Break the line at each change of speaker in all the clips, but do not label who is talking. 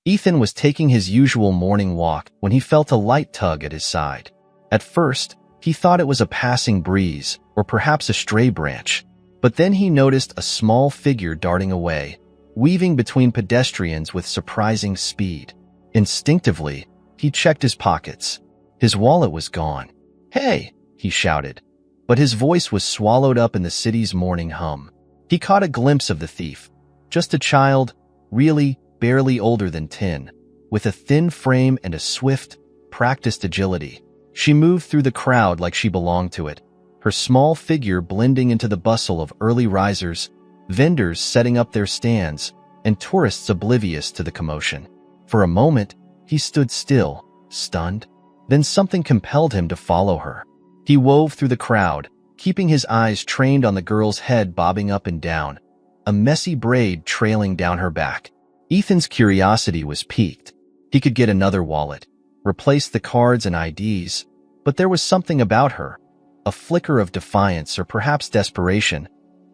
Ethan was taking his usual morning walk when he felt a light tug at his side. At first, he thought it was a passing breeze or perhaps a stray branch, but then he noticed a small figure darting away, weaving between pedestrians with surprising speed. Instinctively, he checked his pockets. His wallet was gone. "Hey!" he shouted, but his voice was swallowed up in the city's morning hum. He caught a glimpse of the thief, just a child, really barely older than 10, with a thin frame and a swift, practiced agility. She moved through the crowd like she belonged to it, her small figure blending into the bustle of early risers, vendors setting up their stands, and tourists oblivious to the commotion. For a moment, he stood still, stunned. Then something compelled him to follow her. He wove through the crowd, keeping his eyes trained on the girl's head bobbing up and down, a messy braid trailing down her back. Ethan's curiosity was piqued. He could get another wallet, replace the cards and IDs, but there was something about her, a flicker of defiance or perhaps desperation,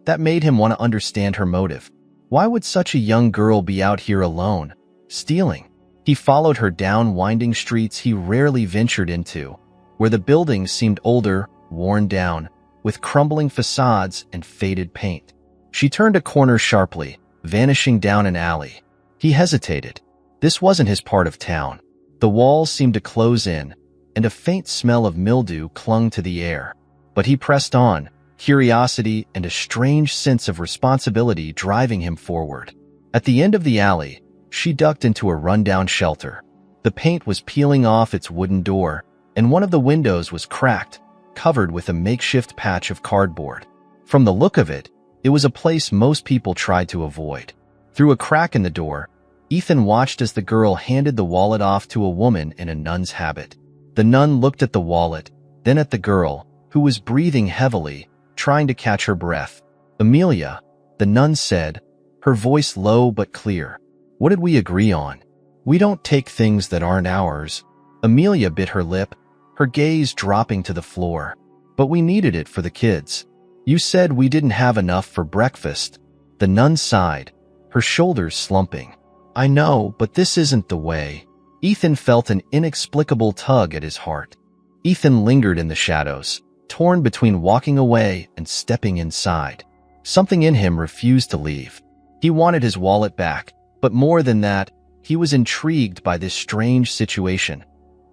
that made him want to understand her motive. Why would such a young girl be out here alone, stealing? He followed her down winding streets he rarely ventured into, where the buildings seemed older, worn down, with crumbling facades and faded paint. She turned a corner sharply, vanishing down an alley. He hesitated. This wasn't his part of town. The walls seemed to close in, and a faint smell of mildew clung to the air. But he pressed on, curiosity and a strange sense of responsibility driving him forward. At the end of the alley, she ducked into a rundown shelter. The paint was peeling off its wooden door, and one of the windows was cracked, covered with a makeshift patch of cardboard. From the look of it, it was a place most people tried to avoid. Through a crack in the door, Ethan watched as the girl handed the wallet off to a woman in a nun's habit. The nun looked at the wallet, then at the girl, who was breathing heavily, trying to catch her breath. "Amelia," the nun said, her voice low but clear. "What did we agree on? We don't take things that aren't ours." Amelia bit her lip, her gaze dropping to the floor. "But we needed it for the kids. You said we didn't have enough for breakfast." The nun sighed, her shoulders slumping. "I know, but this isn't the way." Ethan felt an inexplicable tug at his heart. Ethan lingered in the shadows, torn between walking away and stepping inside. Something in him refused to leave. He wanted his wallet back, but more than that, he was intrigued by this strange situation.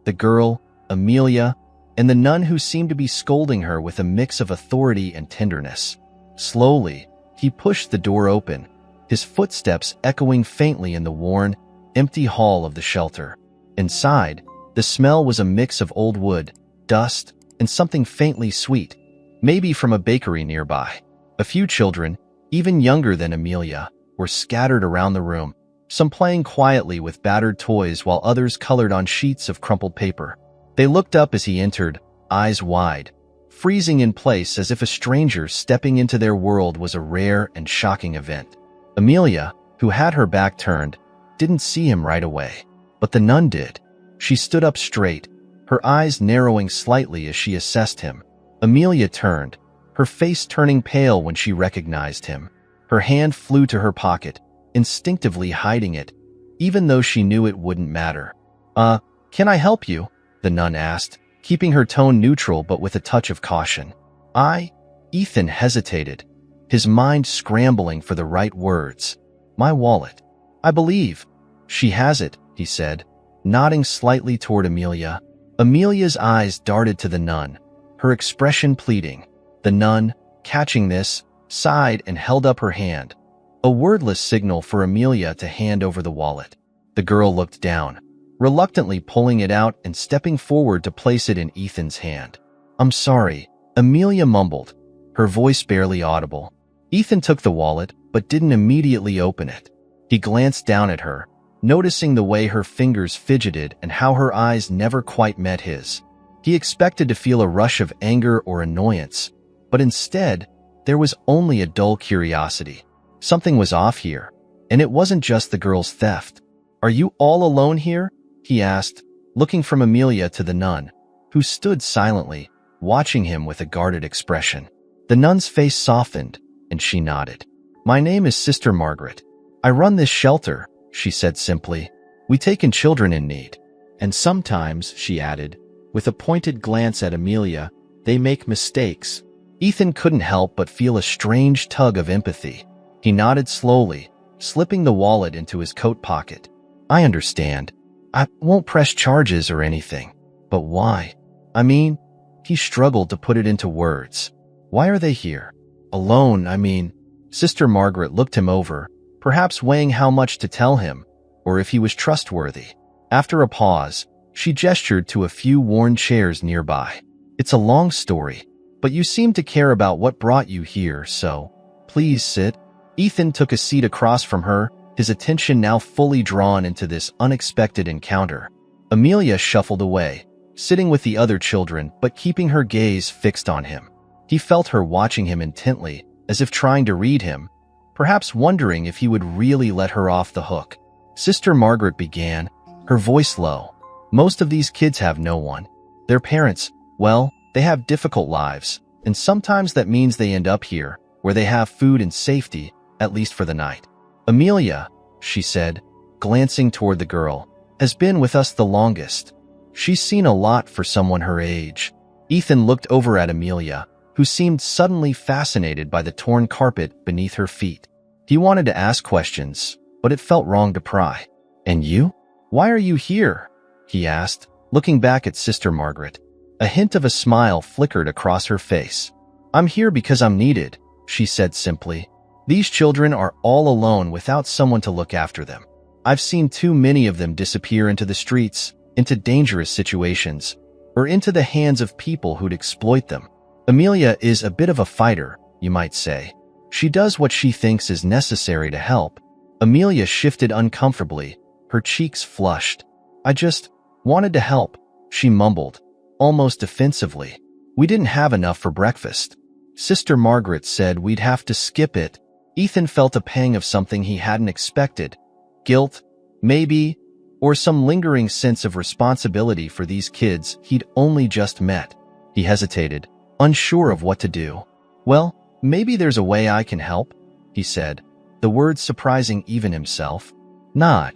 The girl, Amelia, and the nun who seemed to be scolding her with a mix of authority and tenderness. Slowly, he pushed the door open, his footsteps echoing faintly in the worn, empty hall of the shelter. Inside, the smell was a mix of old wood, dust, and something faintly sweet, maybe from a bakery nearby. A few children, even younger than Amelia, were scattered around the room, some playing quietly with battered toys while others colored on sheets of crumpled paper. They looked up as he entered, eyes wide, freezing in place as if a stranger stepping into their world was a rare and shocking event. Amelia, who had her back turned, didn't see him right away, but the nun did. She stood up straight, her eyes narrowing slightly as she assessed him. Amelia turned, her face turning pale when she recognized him. Her hand flew to her pocket, instinctively hiding it, even though she knew it wouldn't matter. Can I help you?" the nun asked, keeping her tone neutral but with a touch of caution. Ethan hesitated, his mind scrambling for the right words. "My wallet. I believe she has it," he said, nodding slightly toward Amelia. Amelia's eyes darted to the nun, her expression pleading. The nun, catching this, sighed and held up her hand, a wordless signal for Amelia to hand over the wallet. The girl looked down, reluctantly pulling it out and stepping forward to place it in Ethan's hand. "I'm sorry," Amelia mumbled, her voice barely audible. Ethan took the wallet, but didn't immediately open it. He glanced down at her, noticing the way her fingers fidgeted and how her eyes never quite met his. He expected to feel a rush of anger or annoyance, but instead, there was only a dull curiosity. Something was off here, and it wasn't just the girl's theft. "Are you all alone here?" he asked, looking from Amelia to the nun, who stood silently, watching him with a guarded expression. The nun's face softened, and she nodded. "My name is Sister Margaret. I run this shelter," she said simply. We take in children in need. And sometimes, she added, with a pointed glance at Amelia, they make mistakes. Ethan couldn't help but feel a strange tug of empathy. He nodded slowly, slipping the wallet into his coat pocket. I understand. I won't press charges or anything. But why? I mean, he struggled to put it into words. Why are they here? Alone, I mean. Sister Margaret looked him over, perhaps weighing how much to tell him, or if he was trustworthy. After a pause, she gestured to a few worn chairs nearby. It's a long story, but you seem to care about what brought you here, so please sit. Ethan took a seat across from her, his attention now fully drawn into this unexpected encounter. Amelia shuffled away, sitting with the other children but keeping her gaze fixed on him. He felt her watching him intently, as if trying to read him, perhaps wondering if he would really let her off the hook. Sister Margaret began, her voice low. Most of these kids have no one. Their parents, well, they have difficult lives, and sometimes that means they end up here, where they have food and safety, at least for the night. Amelia, she said, glancing toward the girl, has been with us the longest. She's seen a lot for someone her age. Ethan looked over at Amelia, who seemed suddenly fascinated by the torn carpet beneath her feet. He wanted to ask questions, but it felt wrong to pry. And you? Why are you here? He asked, looking back at Sister Margaret. A hint of a smile flickered across her face. I'm here because I'm needed, she said simply. These children are all alone without someone to look after them. I've seen too many of them disappear into the streets, into dangerous situations, or into the hands of people who'd exploit them. Amelia is a bit of a fighter, you might say. She does what she thinks is necessary to help. Amelia shifted uncomfortably, her cheeks flushed. I just wanted to help, she mumbled, almost defensively. We didn't have enough for breakfast. Sister Margaret said we'd have to skip it. Ethan felt a pang of something he hadn't expected. Guilt, maybe, or some lingering sense of responsibility for these kids he'd only just met. He hesitated, unsure of what to do. Well, maybe there's a way I can help, he said, the words surprising even himself. Not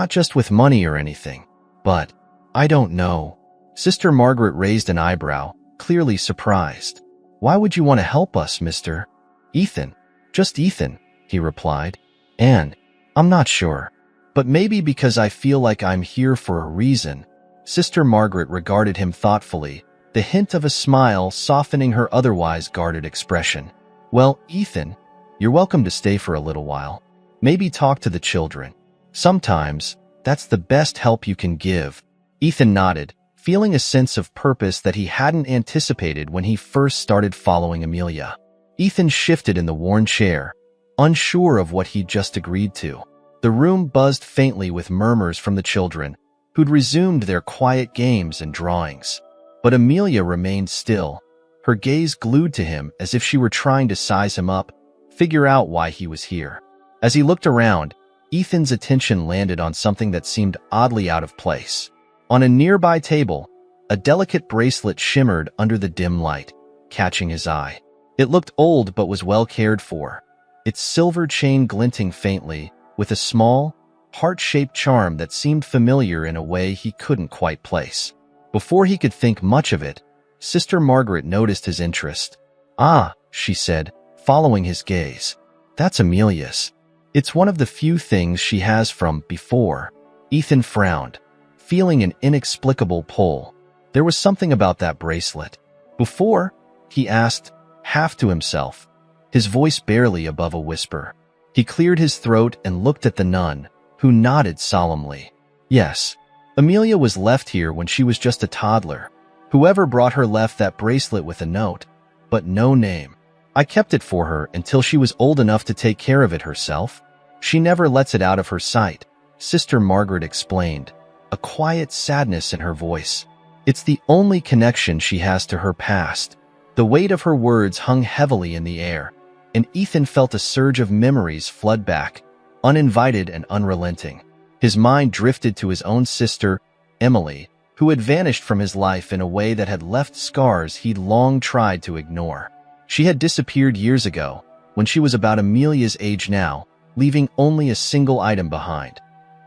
just with money or anything, but I don't know. Sister Margaret raised an eyebrow, clearly surprised. Why would you want to help us, Mr. Ethan? Just Ethan, he replied. And I'm not sure, but maybe because I feel like I'm here for a reason. Sister Margaret regarded him thoughtfully, the hint of a smile softening her otherwise guarded expression. Well, Ethan, you're welcome to stay for a little while. Maybe talk to the children. Sometimes, that's the best help you can give. Ethan nodded, feeling a sense of purpose that he hadn't anticipated when he first started following Amelia. Ethan shifted in the worn chair, unsure of what he'd just agreed to. The room buzzed faintly with murmurs from the children, who'd resumed their quiet games and drawings. But Amelia remained still, her gaze glued to him as if she were trying to size him up, figure out why he was here. As he looked around, Ethan's attention landed on something that seemed oddly out of place. On a nearby table, a delicate bracelet shimmered under the dim light, catching his eye. It looked old but was well cared for, its silver chain glinting faintly, with a small, heart-shaped charm that seemed familiar in a way he couldn't quite place. Before he could think much of it, Sister Margaret noticed his interest. Ah, she said, following his gaze. That's Amelia's. It's one of the few things she has from before. Ethan frowned, feeling an inexplicable pull. There was something about that bracelet. Before? He asked, half to himself, his voice barely above a whisper. He cleared his throat and looked at the nun, who nodded solemnly. Yes, Amelia was left here when she was just a toddler. Whoever brought her left that bracelet with a note, but no name. I kept it for her until she was old enough to take care of it herself. She never lets it out of her sight, Sister Margaret explained, a quiet sadness in her voice. It's the only connection she has to her past. The weight of her words hung heavily in the air, and Ethan felt a surge of memories flood back, uninvited and unrelenting. His mind drifted to his own sister, Emily, who had vanished from his life in a way that had left scars he'd long tried to ignore. She had disappeared years ago, when she was about Amelia's age now, leaving only a single item behind.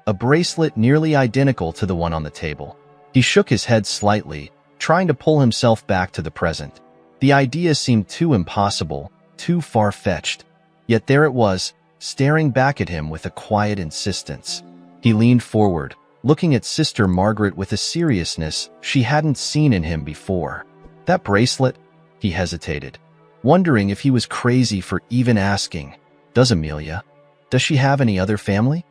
a bracelet nearly identical to the one on the table. He shook his head slightly, trying to pull himself back to the present. The idea seemed too impossible, too far-fetched. Yet there it was, staring back at him with a quiet insistence. He leaned forward, looking at Sister Margaret with a seriousness she hadn't seen in him before. That bracelet? He hesitated, wondering if he was crazy for even asking. Does she have any other family?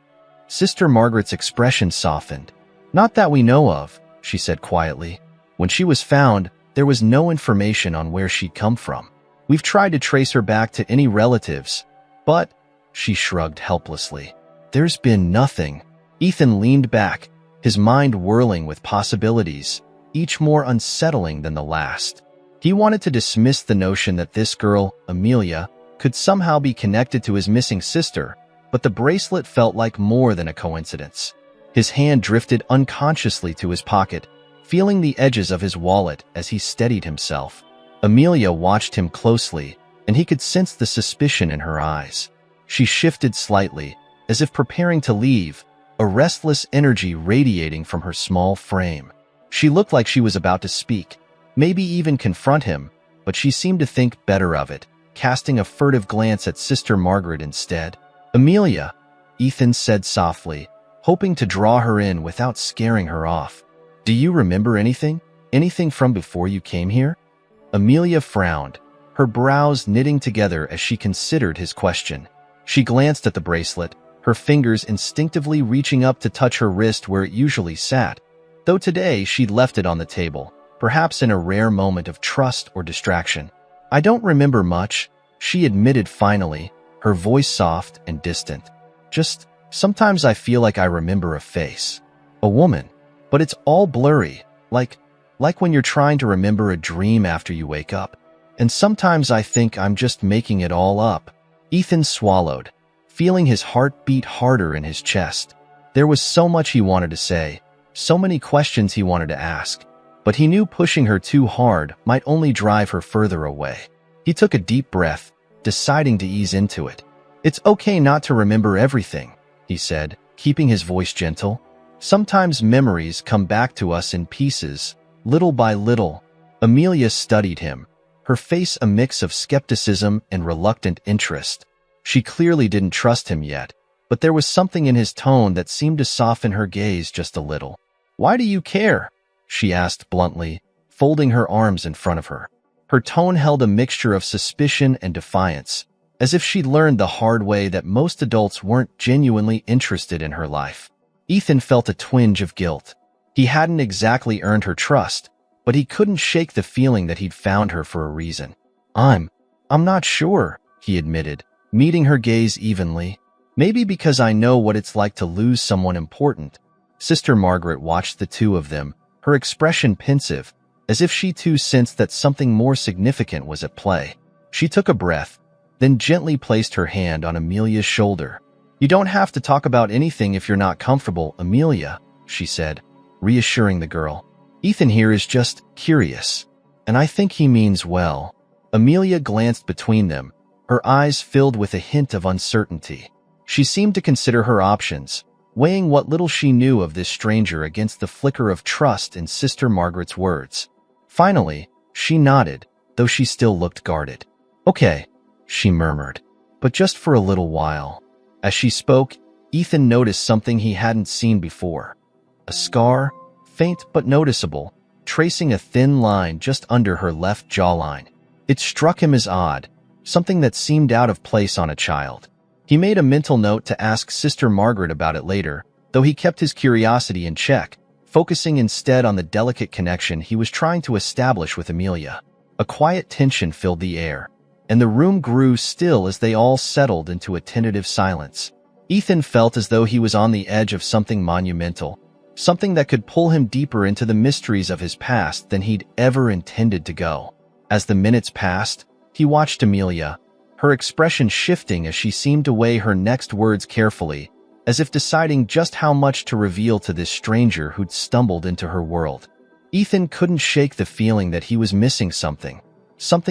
Sister Margaret's expression softened. Not that we know of, she said quietly. When she was found, there was no information on where she'd come from. We've tried to trace her back to any relatives, but, she shrugged helplessly, there's been nothing. Ethan leaned back, his mind whirling with possibilities, each more unsettling than the last. He wanted to dismiss the notion that this girl, Amelia, could somehow be connected to his missing sister, but the bracelet felt like more than a coincidence. His hand drifted unconsciously to his pocket, feeling the edges of his wallet as he steadied himself. Amelia watched him closely, and he could sense the suspicion in her eyes. She shifted slightly, as if preparing to leave, a restless energy radiating from her small frame. She looked like she was about to speak, maybe even confront him, but she seemed to think better of it, casting a furtive glance at Sister Margaret instead. Amelia, Ethan said softly, hoping to draw her in without scaring her off. Do you remember anything? Anything from before you came here? Amelia frowned, her brows knitting together as she considered his question. She glanced at the bracelet, her fingers instinctively reaching up to touch her wrist where it usually sat, though today she'd left it on the table, perhaps in a rare moment of trust or distraction. I don't remember much, she admitted finally, her voice soft and distant. Just, sometimes I feel like I remember a face. A woman. But it's all blurry, like when you're trying to remember a dream after you wake up. And sometimes I think I'm just making it all up. Ethan swallowed, feeling his heart beat harder in his chest. There was so much he wanted to say, so many questions he wanted to ask, but he knew pushing her too hard might only drive her further away. He took a deep breath, deciding to ease into it. It's okay not to remember everything, he said, keeping his voice gentle. Sometimes memories come back to us in pieces, little by little. Amelia studied him, her face a mix of skepticism and reluctant interest. She clearly didn't trust him yet, but there was something in his tone that seemed to soften her gaze just a little. Why do you care? She asked bluntly, folding her arms in front of her. Her tone held a mixture of suspicion and defiance, as if she'd learned the hard way that most adults weren't genuinely interested in her life. Ethan felt a twinge of guilt. He hadn't exactly earned her trust, but he couldn't shake the feeling that he'd found her for a reason. I'm not sure, he admitted, meeting her gaze evenly. Maybe because I know what it's like to lose someone important. Sister Margaret watched the two of them, her expression pensive, as if she too sensed that something more significant was at play. She took a breath, then gently placed her hand on Amelia's shoulder. You don't have to talk about anything if you're not comfortable, Amelia, she said, reassuring the girl. Ethan here is just curious, and I think he means well. Amelia glanced between them, her eyes filled with a hint of uncertainty. She seemed to consider her options, weighing what little she knew of this stranger against the flicker of trust in Sister Margaret's words. Finally, she nodded, though she still looked guarded. Okay, she murmured, but just for a little while. As she spoke, Ethan noticed something he hadn't seen before. A scar, faint but noticeable, tracing a thin line just under her left jawline. It struck him as odd, something that seemed out of place on a child. He made a mental note to ask Sister Margaret about it later, though he kept his curiosity in check, focusing instead on the delicate connection he was trying to establish with Amelia. A quiet tension filled the air, and the room grew still as they all settled into a tentative silence. Ethan felt as though he was on the edge of something monumental, something that could pull him deeper into the mysteries of his past than he'd ever intended to go. As the minutes passed, he watched Amelia, her expression shifting as she seemed to weigh her next words carefully, as if deciding just how much to reveal to this stranger who'd stumbled into her world. Ethan couldn't shake the feeling that he was missing something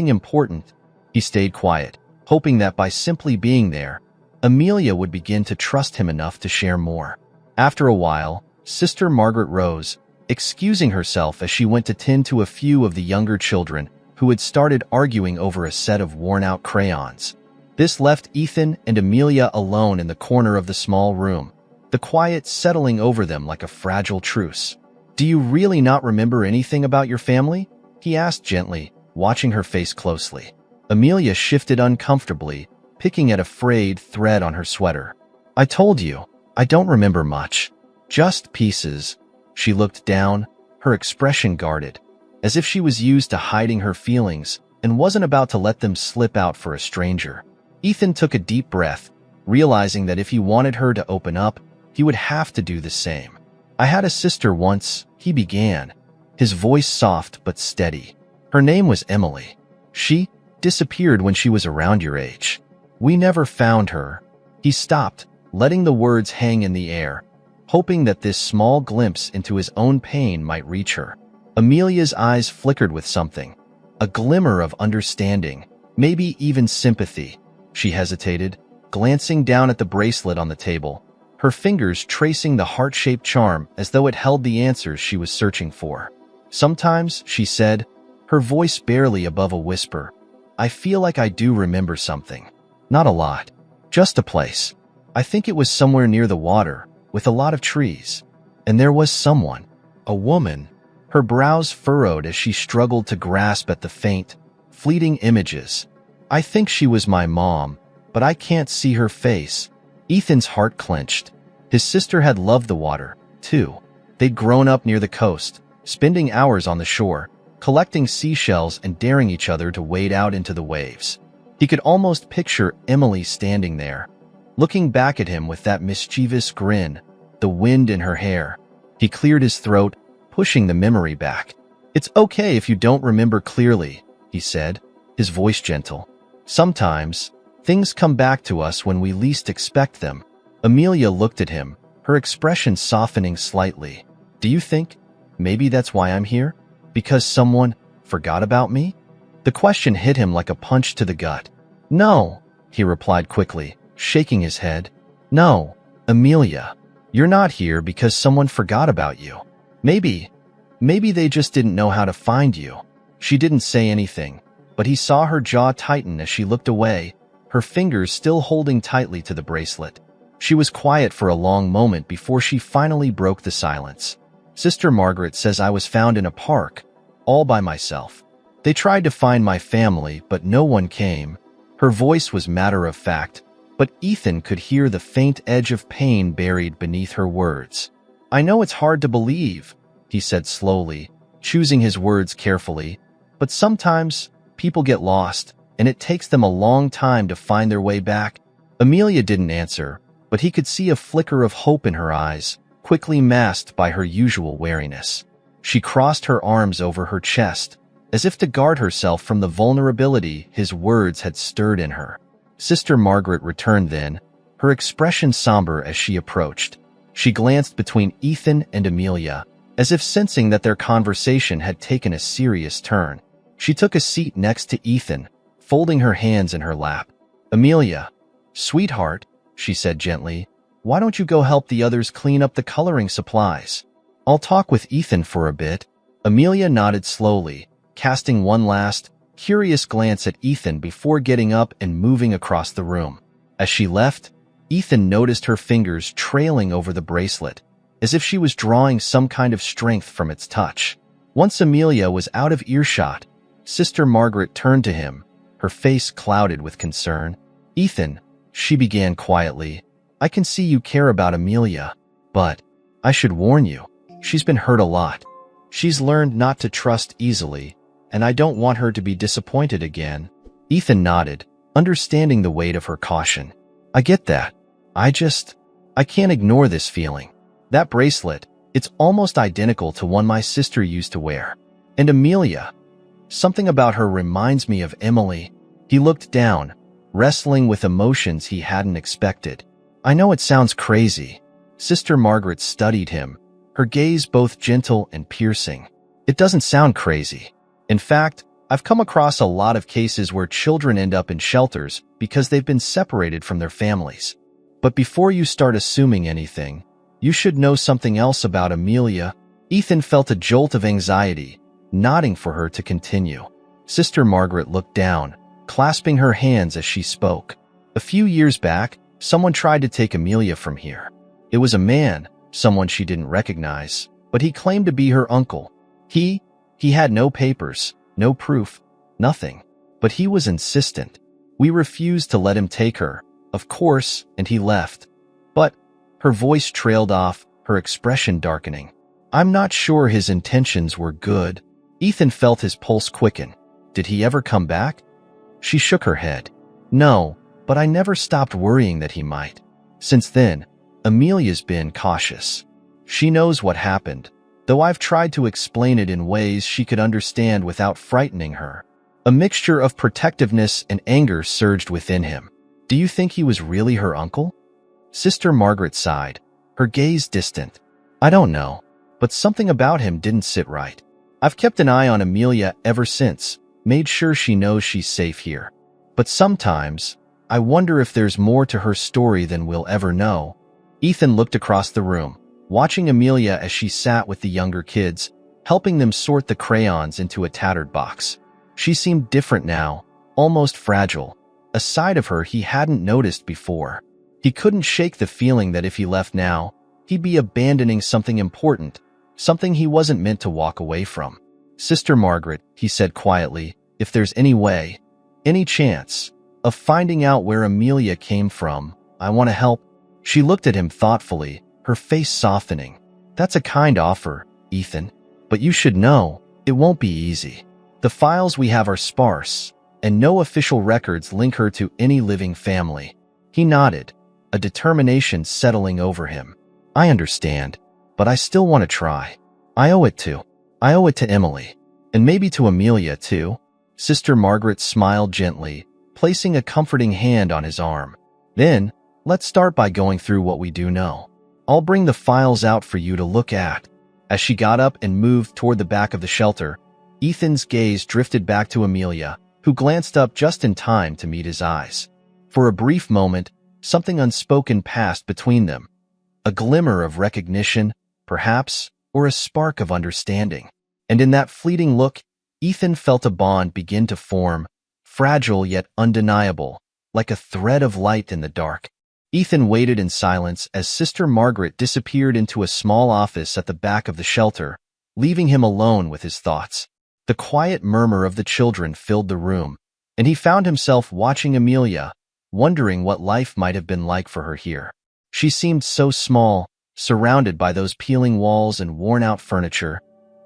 important. He stayed quiet, hoping that by simply being there, Amelia would begin to trust him enough to share more. After a while, Sister Margaret rose, excusing herself as she went to tend to a few of the younger children who had started arguing over a set of worn-out crayons. This left Ethan and Amelia alone in the corner of the small room, the quiet settling over them like a fragile truce. "Do you really not remember anything about your family?" he asked gently, watching her face closely. Amelia shifted uncomfortably, picking at a frayed thread on her sweater. "I told you, I don't remember much. Just pieces." She looked down, her expression guarded, as if she was used to hiding her feelings and wasn't about to let them slip out for a stranger. Ethan took a deep breath, realizing that if he wanted her to open up, he would have to do the same. "I had a sister once," he began, his voice soft but steady. "Her name was Emily. She disappeared when she was around your age. We never found her." He stopped, letting the words hang in the air, hoping that this small glimpse into his own pain might reach her. Amelia's eyes flickered with something, a glimmer of understanding, maybe even sympathy. She hesitated, glancing down at the bracelet on the table, her fingers tracing the heart-shaped charm as though it held the answers she was searching for. "Sometimes," she said, her voice barely above a whisper, "I feel like I do remember something. Not a lot. Just a place. I think it was somewhere near the water, with a lot of trees. And there was someone. A woman." Her brows furrowed as she struggled to grasp at the faint, fleeting images. "I think she was my mom, but I can't see her face." Ethan's heart clenched. His sister had loved the water, too. They'd grown up near the coast, spending hours on the shore, collecting seashells and daring each other to wade out into the waves. He could almost picture Emily standing there, looking back at him with that mischievous grin, the wind in her hair. He cleared his throat, pushing the memory back. "It's okay if you don't remember clearly," he said, his voice gentle. "Sometimes, things come back to us when we least expect them." Amelia looked at him, her expression softening slightly. "Do you think maybe that's why I'm here? Because someone forgot about me?" The question hit him like a punch to the gut. "No," he replied quickly, shaking his head. "No, Amelia, you're not here because someone forgot about you. Maybe they just didn't know how to find you." She didn't say anything, but he saw her jaw tighten as she looked away, her fingers still holding tightly to the bracelet. She was quiet for a long moment before she finally broke the silence. "Sister Margaret says I was found in a park, all by myself. They tried to find my family, but no one came." Her voice was matter-of-fact, but Ethan could hear the faint edge of pain buried beneath her words. "I know it's hard to believe," he said slowly, choosing his words carefully, "but sometimes people get lost, and it takes them a long time to find their way back." Amelia didn't answer, but he could see a flicker of hope in her eyes, quickly masked by her usual wariness. She crossed her arms over her chest, as if to guard herself from the vulnerability his words had stirred in her. Sister Margaret returned then, her expression somber as she approached. She glanced between Ethan and Amelia, as if sensing that their conversation had taken a serious turn. She took a seat next to Ethan, folding her hands in her lap. "Amelia, sweetheart," she said gently, "why don't you go help the others clean up the coloring supplies? I'll talk with Ethan for a bit." Amelia nodded slowly, casting one last, curious glance at Ethan before getting up and moving across the room. As she left, Ethan noticed her fingers trailing over the bracelet, as if she was drawing some kind of strength from its touch. Once Amelia was out of earshot, Sister Margaret turned to him, her face clouded with concern. "Ethan," she began quietly, "I can see you care about Amelia, but I should warn you, she's been hurt a lot. She's learned not to trust easily, and I don't want her to be disappointed again." Ethan nodded, understanding the weight of her caution. "I get that. I can't ignore this feeling. That bracelet, it's almost identical to one my sister used to wear. And Amelia, something about her reminds me of Emily." He looked down, wrestling with emotions he hadn't expected. "I know it sounds crazy." Sister Margaret studied him, her gaze both gentle and piercing. "It doesn't sound crazy. In fact, I've come across a lot of cases where children end up in shelters because they've been separated from their families. But before you start assuming anything, You should know something else about Amelia. Ethan felt a jolt of anxiety, nodding for her to continue. Sister Margaret looked down, clasping her hands as she spoke. A few years back, someone tried to take Amelia from here. It was a man, someone she didn't recognize, but he claimed to be her uncle. He had no papers, no proof, nothing. But he was insistent. We refused to let him take her, of course, and he left. But her voice trailed off, her expression darkening. I'm not sure his intentions were good. Ethan felt his pulse quicken. Did he ever come back? She shook her head. No, but I never stopped worrying that he might. Since then, Amelia's been cautious. She knows what happened, though I've tried to explain it in ways she could understand without frightening her. A mixture of protectiveness and anger surged within him. Do you think he was really her uncle? Sister Margaret sighed, her gaze distant. I don't know, but something about him didn't sit right. I've kept an eye on Amelia ever since, made sure she knows she's safe here. But sometimes, I wonder if there's more to her story than we'll ever know. Ethan looked across the room, watching Amelia as she sat with the younger kids, helping them sort the crayons into a tattered box. She seemed different now, almost fragile, a side of her he hadn't noticed before. He couldn't shake the feeling that if he left now, he'd be abandoning something important, something he wasn't meant to walk away from. Sister Margaret, he said quietly, if there's any way, any chance, of finding out where Amelia came from, I want to help. She looked at him thoughtfully, her face softening. That's a kind offer, Ethan. But you should know, it won't be easy. The files we have are sparse, and no official records link her to any living family. He nodded, a determination settling over him. I understand, but I still want to try. I owe it to Emily, and maybe to Amelia too. Sister Margaret smiled gently, placing a comforting hand on his arm. Then, let's start by going through what we do know. I'll bring the files out for you to look at. As she got up and moved toward the back of the shelter, Ethan's gaze drifted back to Amelia, who glanced up just in time to meet his eyes. For a brief moment, something unspoken passed between them. A glimmer of recognition, perhaps, or a spark of understanding. And in that fleeting look, Ethan felt a bond begin to form, fragile yet undeniable, like a thread of light in the dark. Ethan waited in silence as Sister Margaret disappeared into a small office at the back of the shelter, leaving him alone with his thoughts. The quiet murmur of the children filled the room, and he found himself watching Amelia, wondering what life might have been like for her here. She seemed so small, surrounded by those peeling walls and worn-out furniture,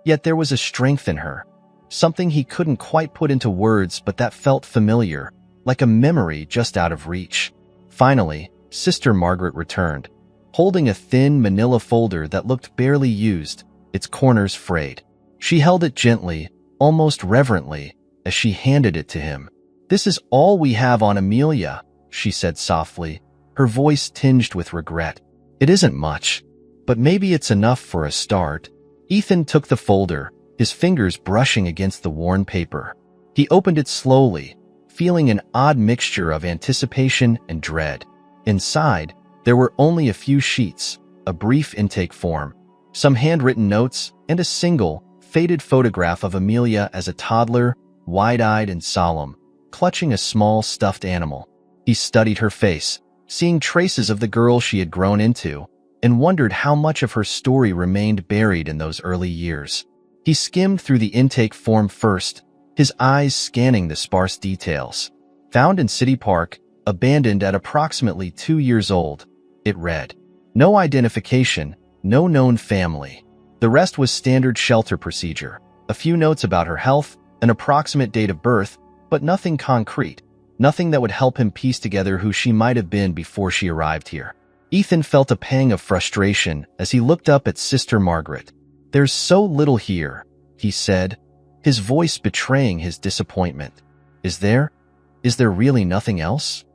yet there was a strength in her, something he couldn't quite put into words but that felt familiar, like a memory just out of reach. Finally, Sister Margaret returned, holding a thin manila folder that looked barely used, its corners frayed. She held it gently, almost reverently, as she handed it to him. This is all we have on Amelia, she said softly, her voice tinged with regret. It isn't much, but maybe it's enough for a start. Ethan took the folder, his fingers brushing against the worn paper. He opened it slowly, feeling an odd mixture of anticipation and dread. Inside, there were only a few sheets, a brief intake form, some handwritten notes, and a single, faded photograph of Amelia as a toddler, wide-eyed and solemn, clutching a small stuffed animal. He studied her face, seeing traces of the girl she had grown into, and wondered how much of her story remained buried in those early years. He skimmed through the intake form first, his eyes scanning the sparse details. Found in City Park, abandoned at approximately 2 years old, it read. No identification, no known family. The rest was standard shelter procedure. A few notes about her health, an approximate date of birth, but nothing concrete. Nothing that would help him piece together who she might have been before she arrived here. Ethan felt a pang of frustration as he looked up at Sister Margaret. There's so little here, he said, his voice betraying his disappointment. Is there really nothing else?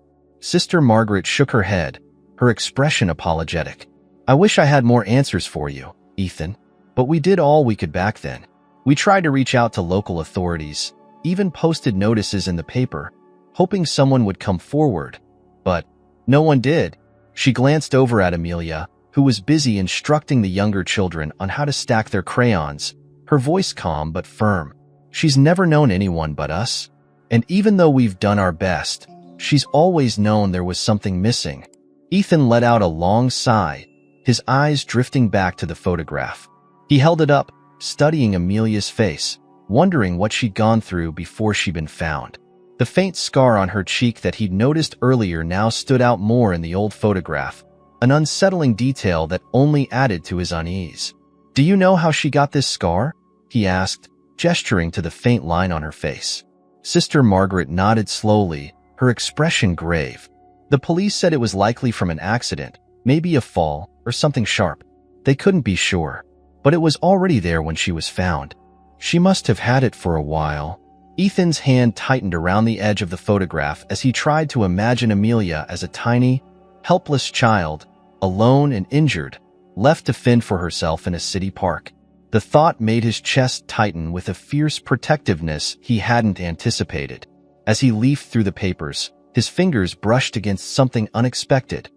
Sister Margaret shook her head, her expression apologetic. I wish I had more answers for you, Ethan, but we did all we could back then. We tried to reach out to local authorities, even posted notices in the paper, hoping someone would come forward, but no one did. She glanced over at Amelia, who was busy instructing the younger children on how to stack their crayons, her voice calm but firm. "She's never known anyone but us. And even though we've done our best, she's always known there was something missing." Ethan let out a long sigh, his eyes drifting back to the photograph. He held it up, studying Amelia's face, wondering what she'd gone through before she'd been found. The faint scar on her cheek that he'd noticed earlier now stood out more in the old photograph, an unsettling detail that only added to his unease. "Do you know how she got this scar?" he asked, gesturing to the faint line on her face. Sister Margaret nodded slowly, her expression grave. "The police said it was likely from an accident, maybe a fall or something sharp. They couldn't be sure, but it was already there when she was found. She must have had it for a while." Ethan's hand tightened around the edge of the photograph as he tried to imagine Amelia as a tiny, helpless child, alone and injured, left to fend for herself in a city park. The thought made his chest tighten with a fierce protectiveness he hadn't anticipated. As he leafed through the papers, his fingers brushed against something unexpected.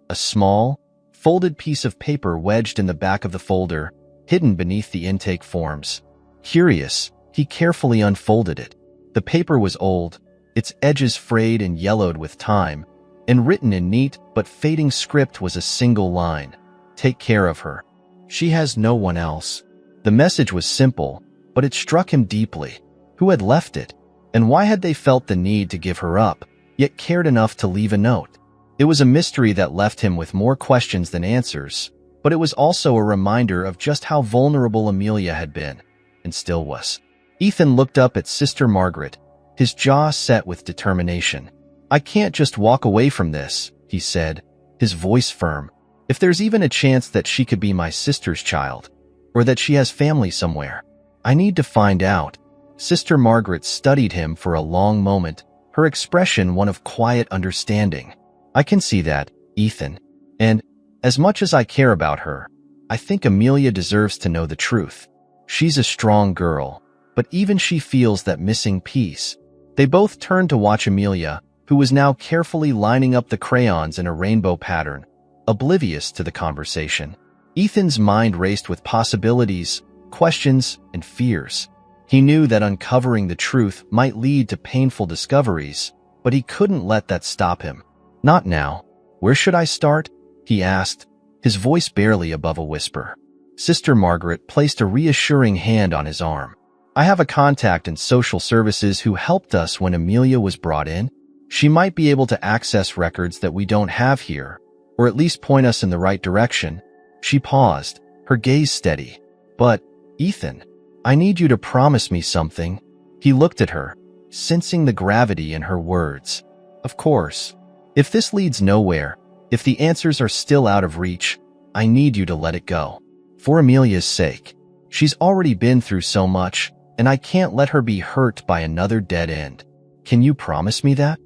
A small, folded piece of paper wedged in the back of the folder, hidden beneath the intake forms. Curious, he carefully unfolded it. The paper was old, its edges frayed and yellowed with time, and written in neat but fading script was a single line: "Take care of her. She has no one else." The message was simple, but it struck him deeply. Who had left it? And why had they felt the need to give her up, yet cared enough to leave a note? It was a mystery that left him with more questions than answers, but it was also a reminder of just how vulnerable Amelia had been, and still was. Ethan looked up at Sister Margaret, his jaw set with determination. "I can't just walk away from this," he said, his voice firm. "If there's even a chance that she could be my sister's child, or that she has family somewhere, I need to find out." Sister Margaret studied him for a long moment, her expression one of quiet understanding. "I can see that, Ethan. And, as much as I care about her, I think Amelia deserves to know the truth. She's a strong girl, but even she feels that missing piece." They both turned to watch Amelia, who was now carefully lining up the crayons in a rainbow pattern, oblivious to the conversation. Ethan's mind raced with possibilities, questions, and fears. He knew that uncovering the truth might lead to painful discoveries, but he couldn't let that stop him. "Not now. Where should I start?" he asked, his voice barely above a whisper. Sister Margaret placed a reassuring hand on his arm. "I have a contact in social services who helped us when Amelia was brought in. She might be able to access records that we don't have here, or at least point us in the right direction." She paused, her gaze steady. "But, Ethan, I need you to promise me something." He looked at her, sensing the gravity in her words. "Of course. If this leads nowhere, if the answers are still out of reach, I need you to let it go. For Amelia's sake. She's already been through so much, and I can't let her be hurt by another dead end. Can you promise me that?"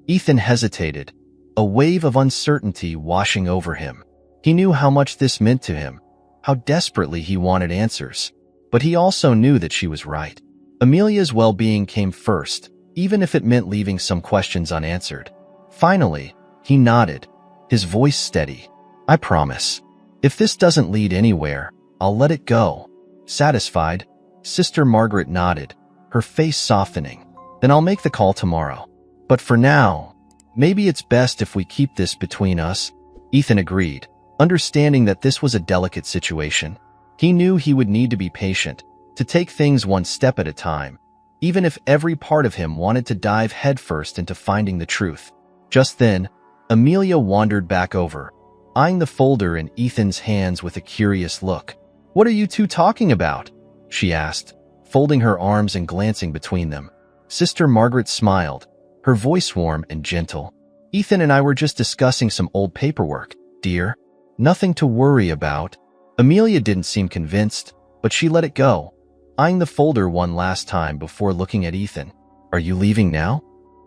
Ethan hesitated, a wave of uncertainty washing over him. He knew how much this meant to him, how desperately he wanted answers. But he also knew that she was right. Amelia's well-being came first, even if it meant leaving some questions unanswered. Finally, he nodded, his voice steady. "I promise. If this doesn't lead anywhere, I'll let it go." Satisfied, Sister Margaret nodded, her face softening. "Then I'll make the call tomorrow. But for now, maybe it's best if we keep this between us." Ethan agreed, understanding that this was a delicate situation. He knew he would need to be patient, to take things one step at a time, even if every part of him wanted to dive headfirst into finding the truth. Just then, Amelia wandered back over, eyeing the folder in Ethan's hands with a curious look. "What are you two talking about?" she asked, folding her arms and glancing between them. Sister Margaret smiled, her voice warm and gentle. "Ethan and I were just discussing some old paperwork, dear. Nothing to worry about." Amelia didn't seem convinced, but she let it go, eyeing the folder one last time before looking at Ethan. "Are you leaving now?"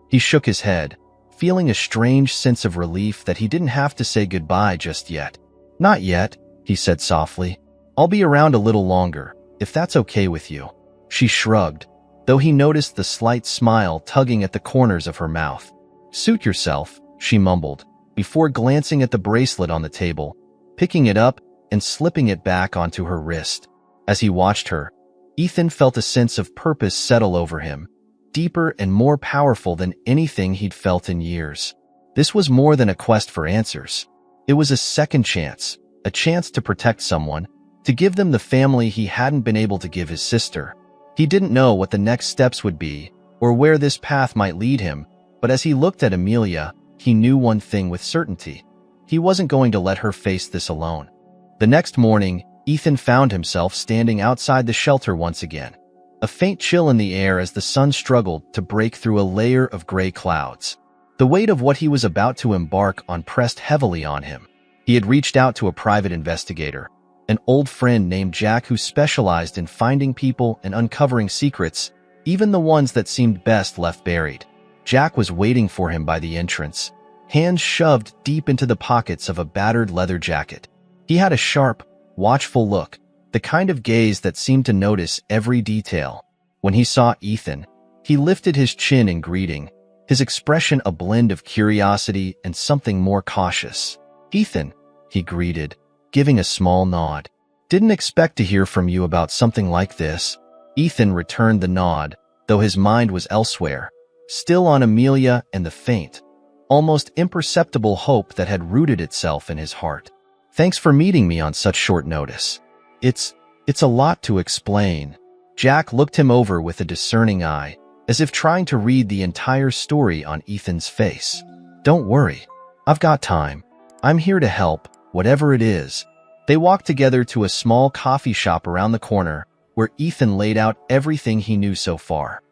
He shook his head, feeling a strange sense of relief that he didn't have to say goodbye just yet. "Not yet," he said softly. "I'll be around a little longer, if that's okay with you." She shrugged, though he noticed the slight smile tugging at the corners of her mouth. "Suit yourself," she mumbled, before glancing at the bracelet on the table, picking it up and slipping it back onto her wrist. As he watched her, Ethan felt a sense of purpose settle over him, deeper and more powerful than anything he'd felt in years. This was more than a quest for answers. It was a second chance, a chance to protect someone, to give them the family he hadn't been able to give his sister. He didn't know what the next steps would be, or where this path might lead him, but as he looked at Amelia, he knew one thing with certainty. He wasn't going to let her face this alone. The next morning, Ethan found himself standing outside the shelter once again. A faint chill in the air as the sun struggled to break through a layer of gray clouds. The weight of what he was about to embark on pressed heavily on him. He had reached out to a private investigator, an old friend named Jack who specialized in finding people and uncovering secrets, even the ones that seemed best left buried. Jack was waiting for him by the entrance, hands shoved deep into the pockets of a battered leather jacket. He had a sharp, watchful look, the kind of gaze that seemed to notice every detail. When he saw Ethan, he lifted his chin in greeting, his expression a blend of curiosity and something more cautious. "Ethan," he greeted, giving a small nod. "Didn't expect to hear from you about something like this." Ethan returned the nod, though his mind was elsewhere, still on Amelia and the faint, almost imperceptible hope that had rooted itself in his heart. "Thanks for meeting me on such short notice. It's a lot to explain." Jack looked him over with a discerning eye, as if trying to read the entire story on Ethan's face. "Don't worry. I've got time. I'm here to help, whatever it is." They walked together to a small coffee shop around the corner, where Ethan laid out everything he knew so far.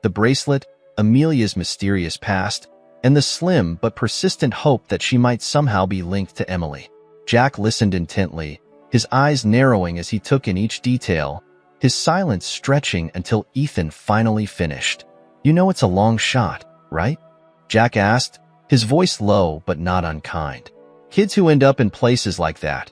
The bracelet, Amelia's mysterious past, and the slim but persistent hope that she might somehow be linked to Emily. Jack listened intently, his eyes narrowing as he took in each detail, his silence stretching until Ethan finally finished. "You know it's a long shot, right?" Jack asked, his voice low but not unkind. "Kids who end up in places like that,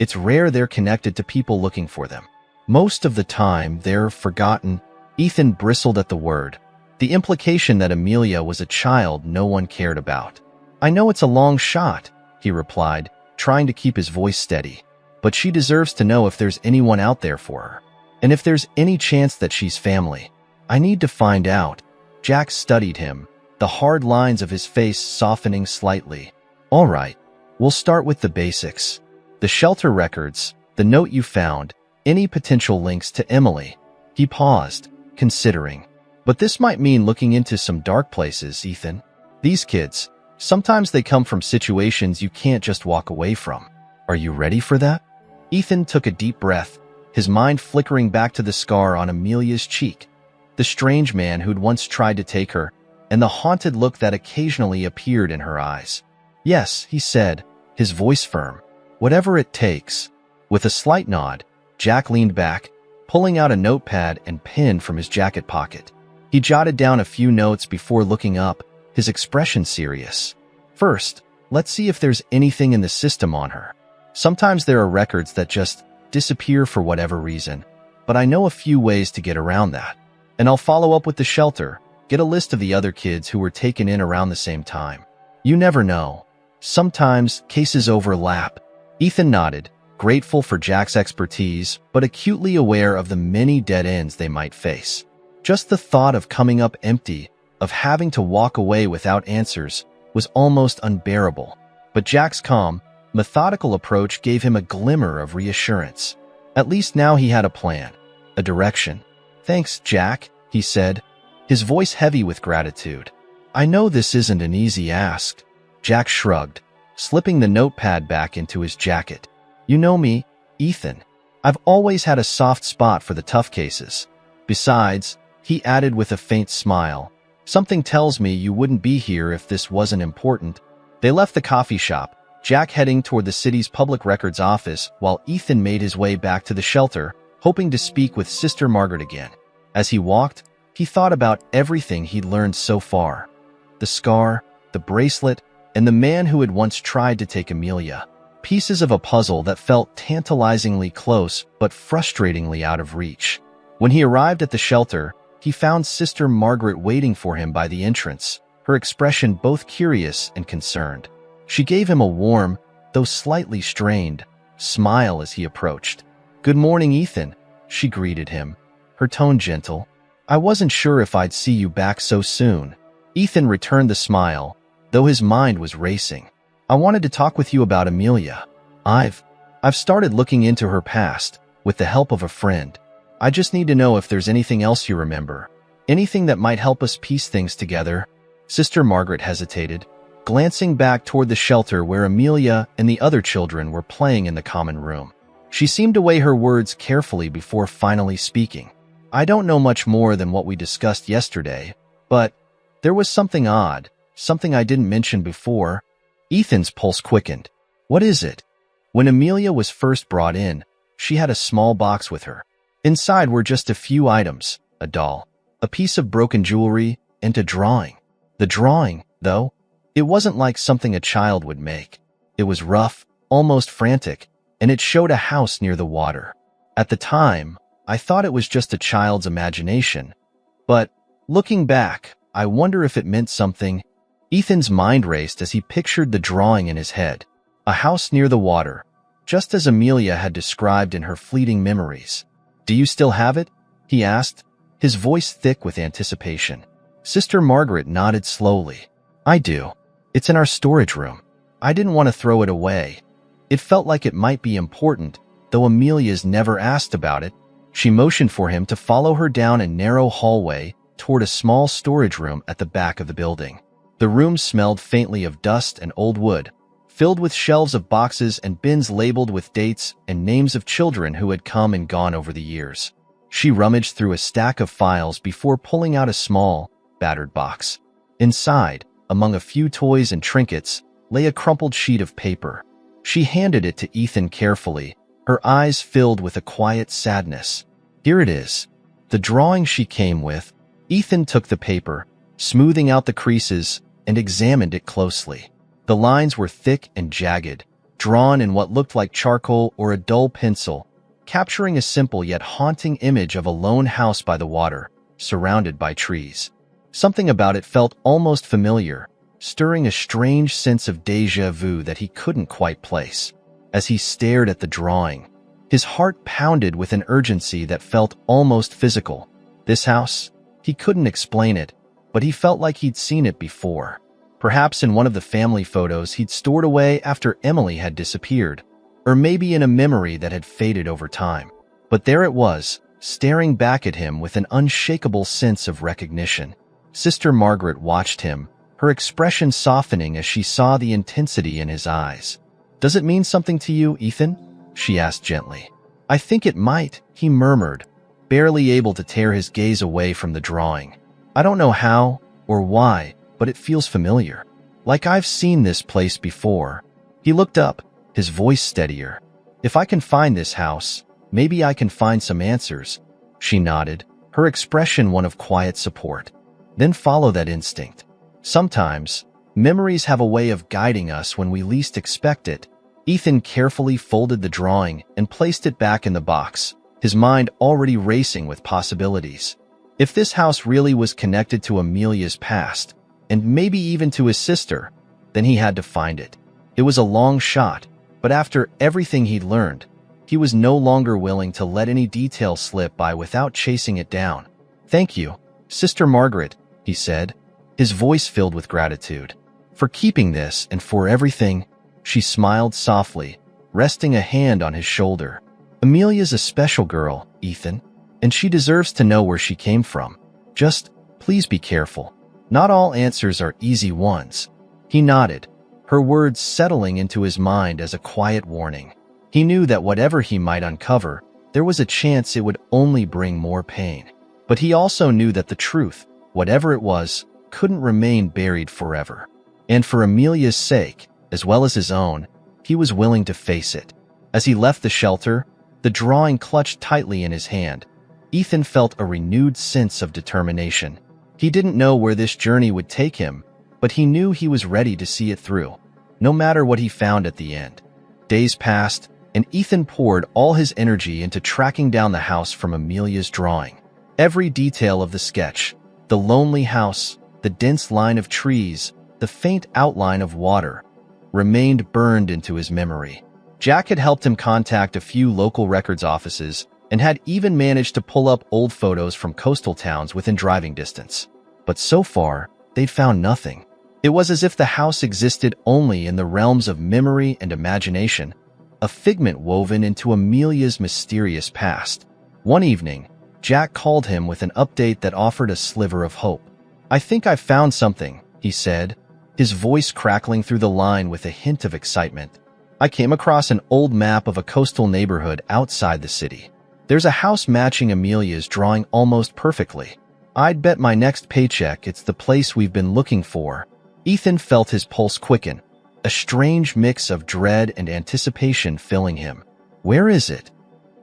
it's rare they're connected to people looking for them. Most of the time, they're forgotten." Ethan bristled at the word, the implication that Amelia was a child no one cared about. "I know it's a long shot," he replied, trying to keep his voice steady. "But she deserves to know if there's anyone out there for her. And if there's any chance that she's family. I need to find out." Jack studied him, the hard lines of his face softening slightly. "All right, we'll start with the basics. The shelter records, the note you found, any potential links to Emily." He paused, considering. "But this might mean looking into some dark places, Ethan. These kids, sometimes they come from situations you can't just walk away from. Are you ready for that?" Ethan took a deep breath, his mind flickering back to the scar on Amelia's cheek, the strange man who'd once tried to take her, and the haunted look that occasionally appeared in her eyes. "Yes," he said, his voice firm. "Whatever it takes." With a slight nod, Jack leaned back, pulling out a notepad and pen from his jacket pocket. He jotted down a few notes before looking up, his expression serious. "First, let's see if there's anything in the system on her. Sometimes there are records that just disappear for whatever reason, but I know a few ways to get around that. And I'll follow up with the shelter, get a list of the other kids who were taken in around the same time. You never know. Sometimes cases overlap." Ethan nodded, grateful for Jack's expertise, but acutely aware of the many dead ends they might face. Just the thought of coming up empty, of having to walk away without answers, was almost unbearable. But Jack's calm, methodical approach gave him a glimmer of reassurance. At least now he had a plan, a direction. "Thanks, Jack," he said, his voice heavy with gratitude. "I know this isn't an easy ask." Jack shrugged, slipping the notepad back into his jacket. "You know me, Ethan. I've always had a soft spot for the tough cases. Besides," he added with a faint smile, "something tells me you wouldn't be here if this wasn't important." They left the coffee shop, Jack heading toward the city's public records office while Ethan made his way back to the shelter, hoping to speak with Sister Margaret again. As he walked, he thought about everything he'd learned so far. The scar, the bracelet, and the man who had once tried to take Amelia. Pieces of a puzzle that felt tantalizingly close but frustratingly out of reach. When he arrived at the shelter, he found Sister Margaret waiting for him by the entrance, her expression both curious and concerned. She gave him a warm, though slightly strained, smile as he approached. "Good morning, Ethan," she greeted him, her tone gentle. "I wasn't sure if I'd see you back so soon." Ethan returned the smile, though his mind was racing. "I wanted to talk with you about Amelia. I've started looking into her past, with the help of a friend. I just need to know if there's anything else you remember. Anything that might help us piece things together." Sister Margaret hesitated, glancing back toward the shelter where Amelia and the other children were playing in the common room. She seemed to weigh her words carefully before finally speaking. "I don't know much more than what we discussed yesterday, but there was something odd, something I didn't mention before." Ethan's pulse quickened. "What is it?" When Amelia was first brought in, she had a small box with her. Inside were just a few items: a doll, a piece of broken jewelry, and a drawing. The drawing, though, it wasn't like something a child would make. It was rough, almost frantic, and it showed a house near the water. At the time, I thought it was just a child's imagination, but looking back, I wonder if it meant something. Ethan's mind raced as he pictured the drawing in his head. A house near the water, just as Amelia had described in her fleeting memories. "Do you still have it?" he asked, his voice thick with anticipation. Sister Margaret nodded slowly. "I do. It's in our storage room. I didn't want to throw it away. It felt like it might be important, though Amelia's never asked about it." She motioned for him to follow her down a narrow hallway toward a small storage room at the back of the building. The room smelled faintly of dust and old wood, filled with shelves of boxes and bins labeled with dates and names of children who had come and gone over the years. She rummaged through a stack of files before pulling out a small, battered box. Inside, among a few toys and trinkets, lay a crumpled sheet of paper. She handed it to Ethan carefully, her eyes filled with a quiet sadness. "Here it is." The drawing she came with. Ethan took the paper, smoothing out the creases, and examined it closely. The lines were thick and jagged, drawn in what looked like charcoal or a dull pencil, capturing a simple yet haunting image of a lone house by the water, surrounded by trees. Something about it felt almost familiar, stirring a strange sense of déjà vu that he couldn't quite place. As he stared at the drawing, his heart pounded with an urgency that felt almost physical. This house? He couldn't explain it, but he felt like he'd seen it before. Perhaps in one of the family photos he'd stored away after Emily had disappeared, or maybe in a memory that had faded over time. But there it was, staring back at him with an unshakable sense of recognition. Sister Margaret watched him, her expression softening as she saw the intensity in his eyes. "Does it mean something to you, Ethan?" she asked gently. "I think it might," he murmured, barely able to tear his gaze away from the drawing. "I don't know how or why, but it feels familiar. Like I've seen this place before." He looked up, his voice steadier. "If I can find this house, maybe I can find some answers." She nodded, her expression one of quiet support. "Then follow that instinct. Sometimes, memories have a way of guiding us when we least expect it." Ethan carefully folded the drawing and placed it back in the box, his mind already racing with possibilities. If this house really was connected to Amelia's past, and maybe even to his sister, then he had to find it. It was a long shot, but after everything he'd learned, he was no longer willing to let any detail slip by without chasing it down. "Thank you, Sister Margaret," he said, his voice filled with gratitude. "For keeping this and for everything." She smiled softly, resting a hand on his shoulder. "Amelia's a special girl, Ethan, and she deserves to know where she came from. Just, please be careful. Not all answers are easy ones." He nodded, her words settling into his mind as a quiet warning. He knew that whatever he might uncover, there was a chance it would only bring more pain. But he also knew that the truth, whatever it was, couldn't remain buried forever. And for Amelia's sake, as well as his own, he was willing to face it. As he left the shelter, the drawing clutched tightly in his hand. Ethan felt a renewed sense of determination. He didn't know where this journey would take him, but he knew he was ready to see it through, no matter what he found at the end. Days passed, and Ethan poured all his energy into tracking down the house from Amelia's drawing. Every detail of the sketch, the lonely house, the dense line of trees, the faint outline of water, remained burned into his memory. Jack had helped him contact a few local records offices and had even managed to pull up old photos from coastal towns within driving distance. But so far, they'd found nothing. It was as if the house existed only in the realms of memory and imagination, a figment woven into Amelia's mysterious past. One evening, Jack called him with an update that offered a sliver of hope. "I think I've found something," he said, his voice crackling through the line with a hint of excitement. "I came across an old map of a coastal neighborhood outside the city. There's a house matching Amelia's drawing almost perfectly. I'd bet my next paycheck it's the place we've been looking for." Ethan felt his pulse quicken, a strange mix of dread and anticipation filling him. "Where is it?"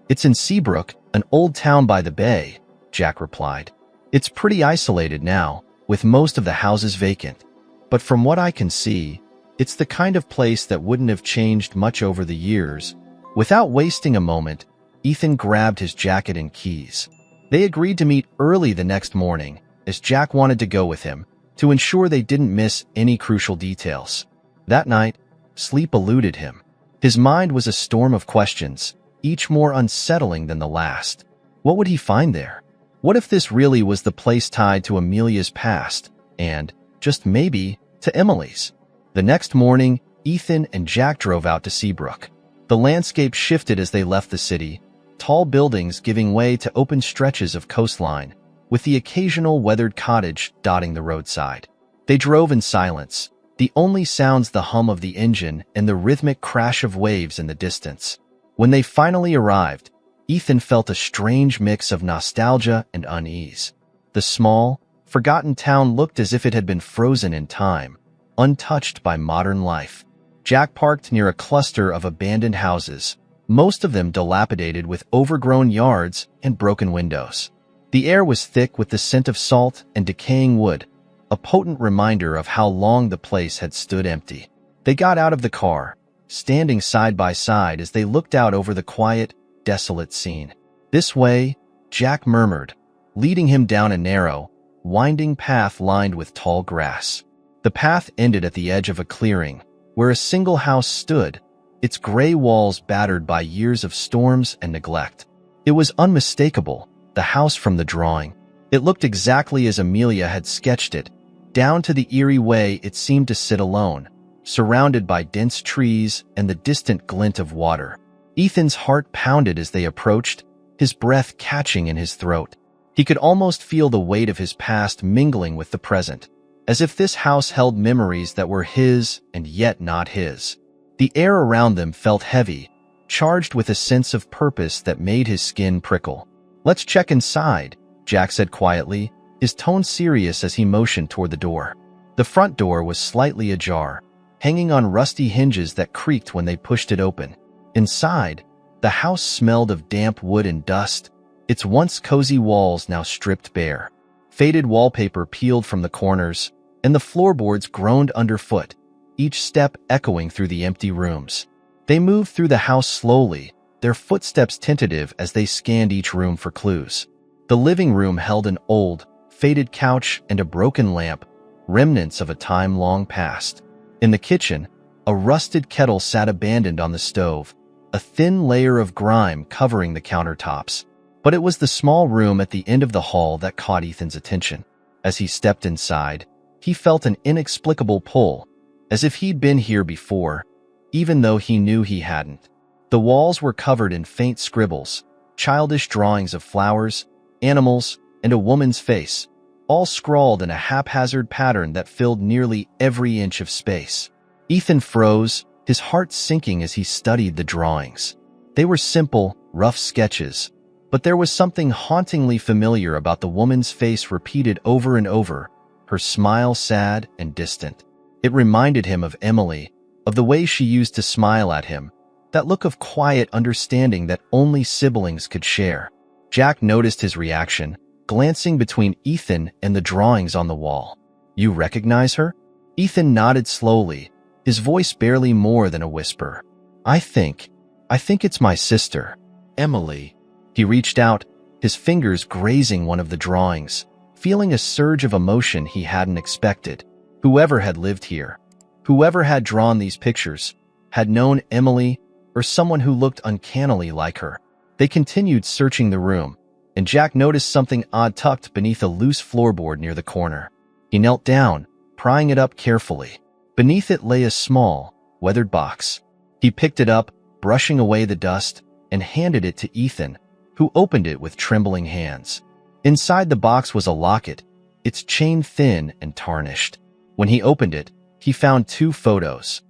"It's in Seabrook, an old town by the bay," Jack replied. "It's pretty isolated now, with most of the houses vacant. But from what I can see, it's the kind of place that wouldn't have changed much over the years." Without wasting a moment, Ethan grabbed his jacket and keys. They agreed to meet early the next morning, as Jack wanted to go with him, to ensure they didn't miss any crucial details. That night, sleep eluded him. His mind was a storm of questions, each more unsettling than the last. What would he find there? What if this really was the place tied to Amelia's past, and, just maybe, to Emily's? The next morning, Ethan and Jack drove out to Seabrook. The landscape shifted as they left the city, tall buildings giving way to open stretches of coastline, with the occasional weathered cottage dotting the roadside. They drove in silence, the only sounds the hum of the engine and the rhythmic crash of waves in the distance. When they finally arrived, Ethan felt a strange mix of nostalgia and unease. The small, forgotten town looked as if it had been frozen in time, untouched by modern life. Jack parked near a cluster of abandoned houses, most of them dilapidated with overgrown yards and broken windows. The air was thick with the scent of salt and decaying wood, a potent reminder of how long the place had stood empty. They got out of the car, standing side by side as they looked out over the quiet, desolate scene. "This way," Jack murmured, leading him down a narrow, winding path lined with tall grass. The path ended at the edge of a clearing, where a single house stood, its gray walls battered by years of storms and neglect. It was unmistakable, the house from the drawing. It looked exactly as Amelia had sketched it, down to the eerie way it seemed to sit alone, surrounded by dense trees and the distant glint of water. Ethan's heart pounded as they approached, his breath catching in his throat. He could almost feel the weight of his past mingling with the present, as if this house held memories that were his and yet not his. The air around them felt heavy, charged with a sense of purpose that made his skin prickle. "Let's check inside," Jack said quietly, his tone serious as he motioned toward the door. The front door was slightly ajar, hanging on rusty hinges that creaked when they pushed it open. Inside, the house smelled of damp wood and dust, its once cozy walls now stripped bare. Faded wallpaper peeled from the corners, and the floorboards groaned underfoot, each step echoing through the empty rooms. They moved through the house slowly, their footsteps tentative as they scanned each room for clues. The living room held an old, faded couch and a broken lamp, remnants of a time long past. In the kitchen, a rusted kettle sat abandoned on the stove, a thin layer of grime covering the countertops. But it was the small room at the end of the hall that caught Ethan's attention. As he stepped inside, he felt an inexplicable pull, as if he'd been here before, even though he knew he hadn't. The walls were covered in faint scribbles, childish drawings of flowers, animals, and a woman's face, all scrawled in a haphazard pattern that filled nearly every inch of space. Ethan froze, his heart sinking as he studied the drawings. They were simple, rough sketches, but there was something hauntingly familiar about the woman's face repeated over and over, her smile sad and distant. It reminded him of Emily, of the way she used to smile at him, that look of quiet understanding that only siblings could share. Jack noticed his reaction, glancing between Ethan and the drawings on the wall. "You recognize her?" Ethan nodded slowly, his voice barely more than a whisper. I think it's my sister, Emily." He reached out, his fingers grazing one of the drawings, feeling a surge of emotion he hadn't expected. Whoever had lived here, whoever had drawn these pictures, had known Emily, or someone who looked uncannily like her. They continued searching the room, and Jack noticed something odd tucked beneath a loose floorboard near the corner. He knelt down, prying it up carefully. Beneath it lay a small, weathered box. He picked it up, brushing away the dust, and handed it to Ethan, who opened it with trembling hands. Inside the box was a locket, its chain thin and tarnished. When he opened it, he found 2 photos.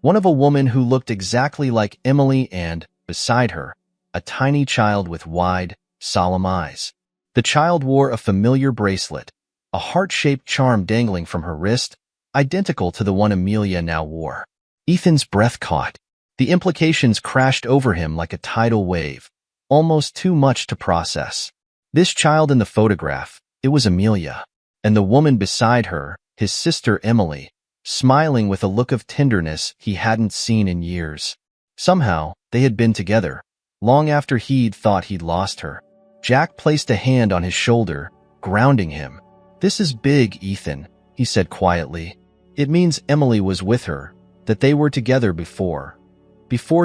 One of a woman who looked exactly like Emily and, beside her, a tiny child with wide, solemn eyes. The child wore a familiar bracelet, a heart-shaped charm dangling from her wrist, identical to the one Amelia now wore. Ethan's breath caught. The implications crashed over him like a tidal wave, almost too much to process. This child in the photograph, it was Amelia, and the woman beside her, his sister Emily, smiling with a look of tenderness he hadn't seen in years. Somehow, they had been together, long after he'd thought he'd lost her. Jack placed a hand on his shoulder, grounding him. "This is big, Ethan," he said quietly. "It means Emily was with her, that they were together before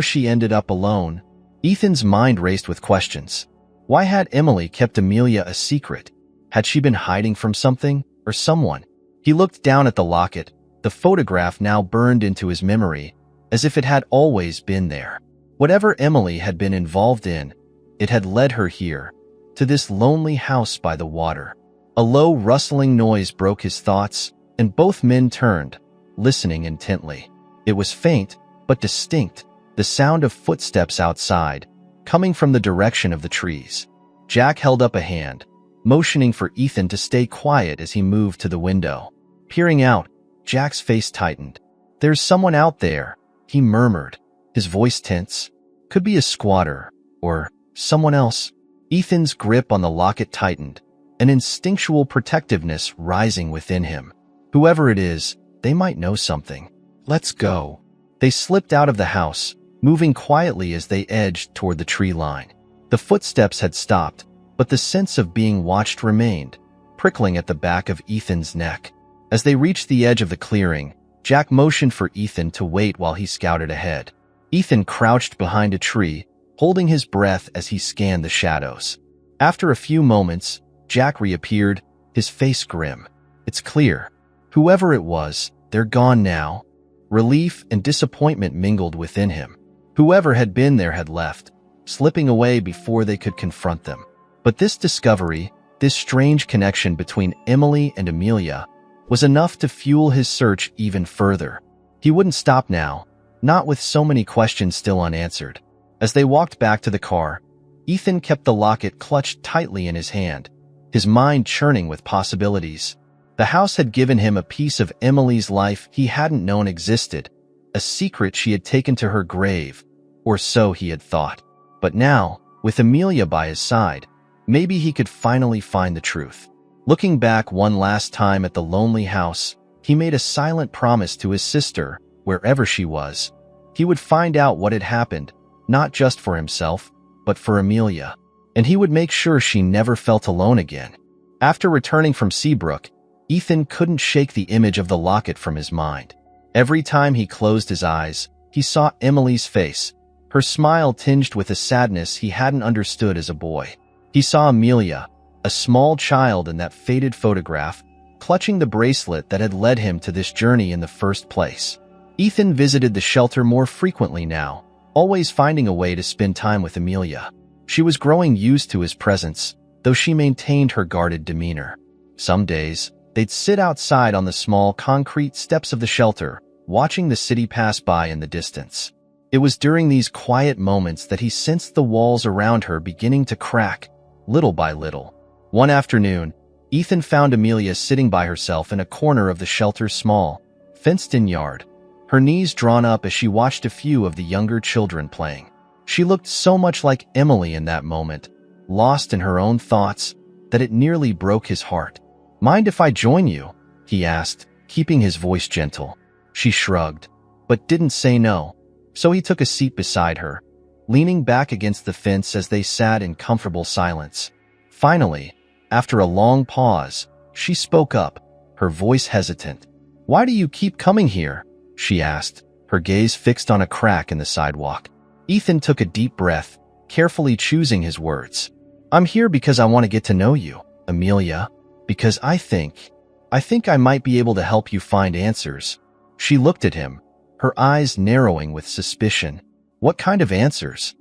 she ended up alone." Ethan's mind raced with questions. Why had Emily kept Amelia a secret? Had she been hiding from something or someone? He looked down at the locket, the photograph now burned into his memory, as if it had always been there. Whatever Emily had been involved in, it had led her here, to this lonely house by the water. A low rustling noise broke his thoughts, and both men turned, listening intently. It was faint, but distinct, the sound of footsteps outside, coming from the direction of the trees. Jack held up a hand, motioning for Ethan to stay quiet as he moved to the window. Peering out, Jack's face tightened. "There's someone out there," he murmured, his voice tense. "Could be a squatter, or someone else." Ethan's grip on the locket tightened, an instinctual protectiveness rising within him. Whoever it is, they might know something. "Let's go." They slipped out of the house, moving quietly as they edged toward the tree line. The footsteps had stopped, but the sense of being watched remained, prickling at the back of Ethan's neck. As they reached the edge of the clearing, Jack motioned for Ethan to wait while he scouted ahead. Ethan crouched behind a tree, holding his breath as he scanned the shadows. After a few moments, Jack reappeared, his face grim. "It's clear. Whoever it was, they're gone now." Relief and disappointment mingled within him. Whoever had been there had left, slipping away before they could confront them. But this discovery, this strange connection between Emily and Amelia, was enough to fuel his search even further. He wouldn't stop now, not with so many questions still unanswered. As they walked back to the car, Ethan kept the locket clutched tightly in his hand, his mind churning with possibilities. The house had given him a piece of Emily's life he hadn't known existed, a secret she had taken to her grave, or so he had thought. But now, with Amelia by his side, maybe he could finally find the truth. Looking back one last time at the lonely house, he made a silent promise to his sister, wherever she was. He would find out what had happened, not just for himself, but for Amelia. And he would make sure she never felt alone again. After returning from Seabrook, Ethan couldn't shake the image of the locket from his mind. Every time he closed his eyes, he saw Emily's face, her smile tinged with a sadness he hadn't understood as a boy. He saw Amelia, a small child in that faded photograph, clutching the bracelet that had led him to this journey in the first place. Ethan visited the shelter more frequently now, always finding a way to spend time with Amelia. She was growing used to his presence, though she maintained her guarded demeanor. Some days, they'd sit outside on the small concrete steps of the shelter, watching the city pass by in the distance. It was during these quiet moments that he sensed the walls around her beginning to crack, little by little. One afternoon, Ethan found Amelia sitting by herself in a corner of the shelter's small, fenced-in yard, her knees drawn up as she watched a few of the younger children playing. She looked so much like Emily in that moment, lost in her own thoughts, that it nearly broke his heart. "Mind if I join you?" he asked, keeping his voice gentle. She shrugged, but didn't say no, so he took a seat beside her, leaning back against the fence as they sat in comfortable silence. Finally, after a long pause, she spoke up, her voice hesitant. "Why do you keep coming here?" she asked, her gaze fixed on a crack in the sidewalk. Ethan took a deep breath, carefully choosing his words. I'm here because I want to get to know you, Amelia, because I think I might be able to help you find answers. She looked at him, her eyes narrowing with suspicion. What kind of answers?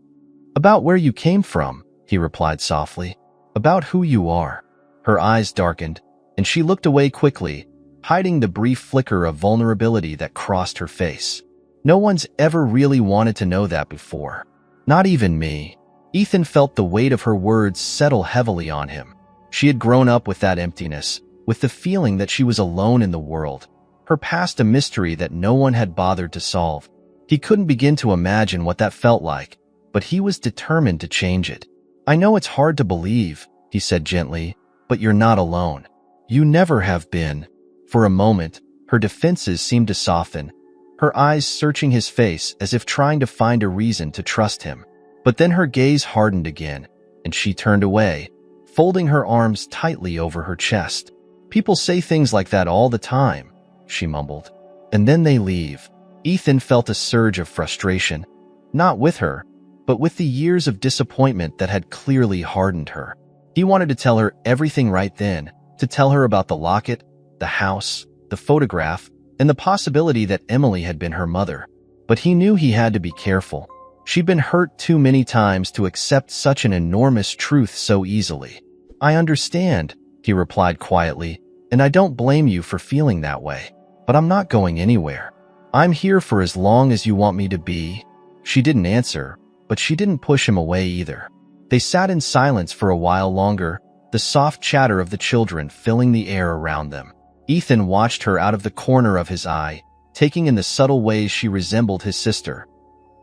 About where you came from, he replied softly. About who you are. Her eyes darkened, and she looked away quickly, hiding the brief flicker of vulnerability that crossed her face. No one's ever really wanted to know that before. Not even me. Ethan felt the weight of her words settle heavily on him. She had grown up with that emptiness, with the feeling that she was alone in the world, her past a mystery that no one had bothered to solve. He couldn't begin to imagine what that felt like, but he was determined to change it. I know it's hard to believe, he said gently, but you're not alone. You never have been. For a moment, her defenses seemed to soften, her eyes searching his face as if trying to find a reason to trust him. But then her gaze hardened again, and she turned away, folding her arms tightly over her chest. People say things like that all the time, she mumbled. And then they leave. Ethan felt a surge of frustration, not with her, but with the years of disappointment that had clearly hardened her. He wanted to tell her everything right then, to tell her about the locket, the house, the photograph, and the possibility that Emily had been her mother. But he knew he had to be careful. She'd been hurt too many times to accept such an enormous truth so easily. I understand, he replied quietly, and I don't blame you for feeling that way. But I'm not going anywhere. I'm here for as long as you want me to be. She didn't answer, but she didn't push him away either. They sat in silence for a while longer, the soft chatter of the children filling the air around them. Ethan watched her out of the corner of his eye, taking in the subtle ways she resembled his sister.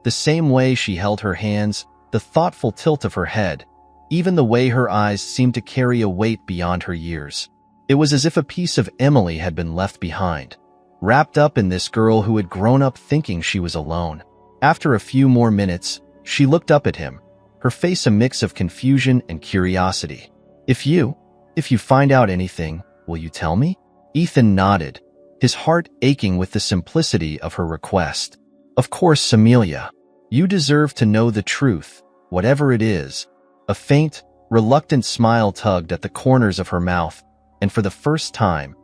The same way she held her hands, the thoughtful tilt of her head, even the way her eyes seemed to carry a weight beyond her years. It was as if a piece of Emily had been left behind, wrapped up in this girl who had grown up thinking she was alone. After a few more minutes, she looked up at him, her face a mix of confusion and curiosity. If you find out anything, will you tell me? Ethan nodded, his heart aching with the simplicity of her request. Of course, Amelia. You deserve to know the truth, whatever it is. A faint, reluctant smile tugged at the corners of her mouth, and for the first time,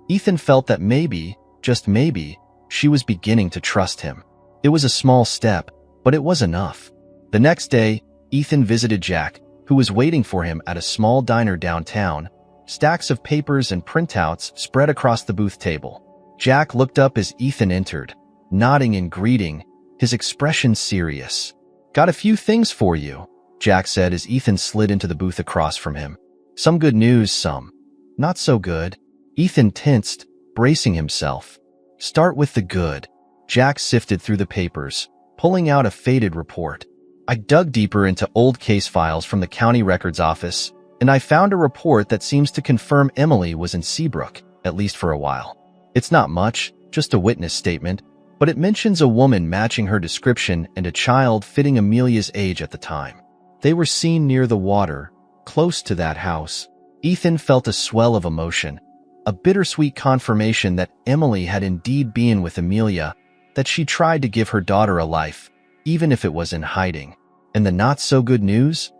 Ethan felt that maybe, just maybe, she was beginning to trust him. It was a small step, but it was enough. The next day, Ethan visited Jack, who was waiting for him at a small diner downtown, stacks of papers and printouts spread across the booth table. Jack looked up as Ethan entered, nodding in greeting, his expression serious. Got a few things for you, Jack said as Ethan slid into the booth across from him. Some good news, some not so good. Ethan tensed, bracing himself. Start with the good. Jack sifted through the papers, pulling out a faded report. I dug deeper into old case files from the county records office, and I found a report that seems to confirm Emily was in Seabrook, at least for a while. It's not much, just a witness statement, but it mentions a woman matching her description and a child fitting Amelia's age at the time. They were seen near the water, close to that house. Ethan felt a swell of emotion, a bittersweet confirmation that Emily had indeed been with Amelia, that she tried to give her daughter a life, even if it was in hiding. And the not-so-good news?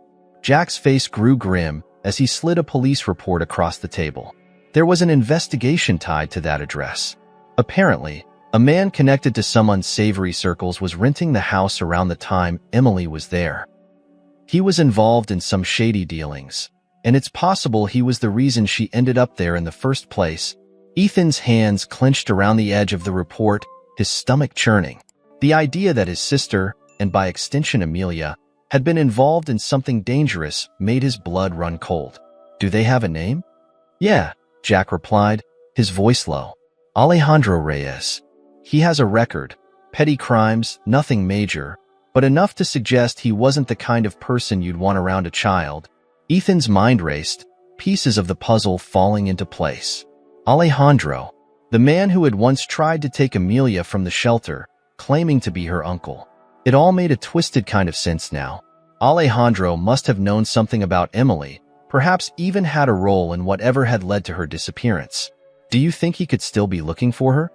Jack's face grew grim as he slid a police report across the table. There was an investigation tied to that address. Apparently, a man connected to some unsavory circles was renting the house around the time Emily was there. He was involved in some shady dealings, and it's possible he was the reason she ended up there in the first place. Ethan's hands clenched around the edge of the report, his stomach churning. The idea that his sister, and by extension Amelia, had been involved in something dangerous made his blood run cold. Do they have a name? Yeah, Jack replied, his voice low. Alejandro Reyes. He has a record. Petty crimes, nothing major, but enough to suggest he wasn't the kind of person you'd want around a child. Ethan's mind raced, pieces of the puzzle falling into place. Alejandro, the man who had once tried to take Amelia from the shelter, claiming to be her uncle. It all made a twisted kind of sense now. Alejandro must have known something about Emily, perhaps even had a role in whatever had led to her disappearance. Do you think he could still be looking for her?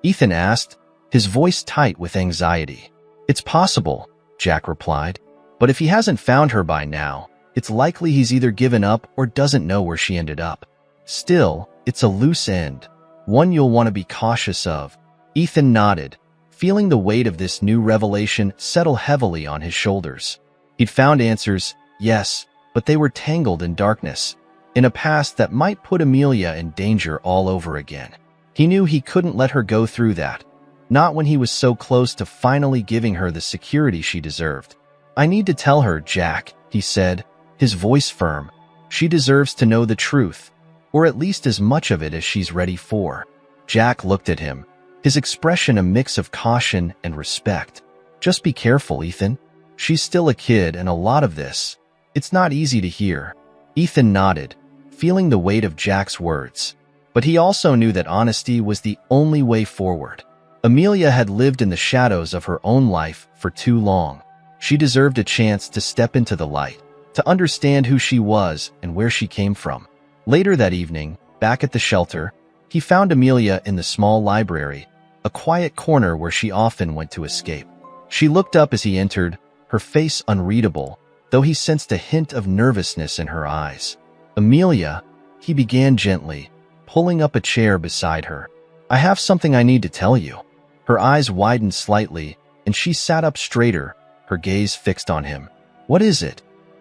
Ethan asked, his voice tight with anxiety. It's possible, Jack replied. But if he hasn't found her by now, it's likely he's either given up or doesn't know where she ended up. Still, it's a loose end, one you'll want to be cautious of. Ethan nodded, feeling the weight of this new revelation settle heavily on his shoulders. He'd found answers, yes, but they were tangled in darkness, in a past that might put Amelia in danger all over again. He knew he couldn't let her go through that, not when he was so close to finally giving her the security she deserved. I need to tell her, Jack, he said, his voice firm. She deserves to know the truth, or at least as much of it as she's ready for. Jack looked at him, his expression a mix of caution and respect. Just be careful, Ethan. She's still a kid, and a lot of this, it's not easy to hear. Ethan nodded, feeling the weight of Jack's words. But he also knew that honesty was the only way forward. Amelia had lived in the shadows of her own life for too long. She deserved a chance to step into the light, to understand who she was and where she came from. Later that evening, back at the shelter, he found Amelia in the small library, a quiet corner where she often went to escape. She looked up as he entered, her face unreadable, though he sensed a hint of nervousness in her eyes. Amelia, he began gently, pulling up a chair beside her. I have something I need to tell you. Her eyes widened slightly, and she sat up straighter, her gaze fixed on him. What is it?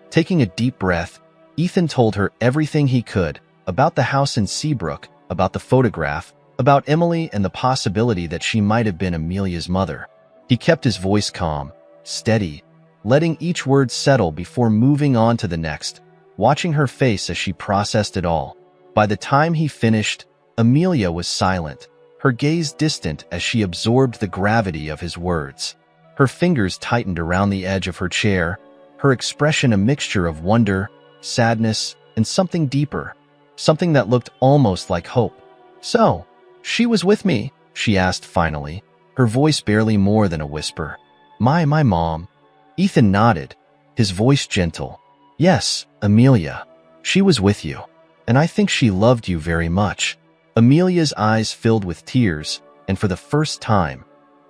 Taking a deep breath, Ethan told her everything he could, about the house in Seabrook, about the photograph, about Emily and the possibility that she might have been Amelia's mother. He kept his voice calm, steady, letting each word settle before moving on to the next, watching her face as she processed it all. By the time he finished, Amelia was silent, her gaze distant as she absorbed the gravity of his words. Her fingers tightened around the edge of her chair, her expression a mixture of wonder, sadness, and something deeper, something that looked almost like hope. So, she was with me, she asked finally, her voice barely more than a whisper. My mom. Ethan nodded, his voice gentle. Yes, Amelia. She was with you, and I think she loved you very much. Amelia's eyes filled with tears, and for the first time,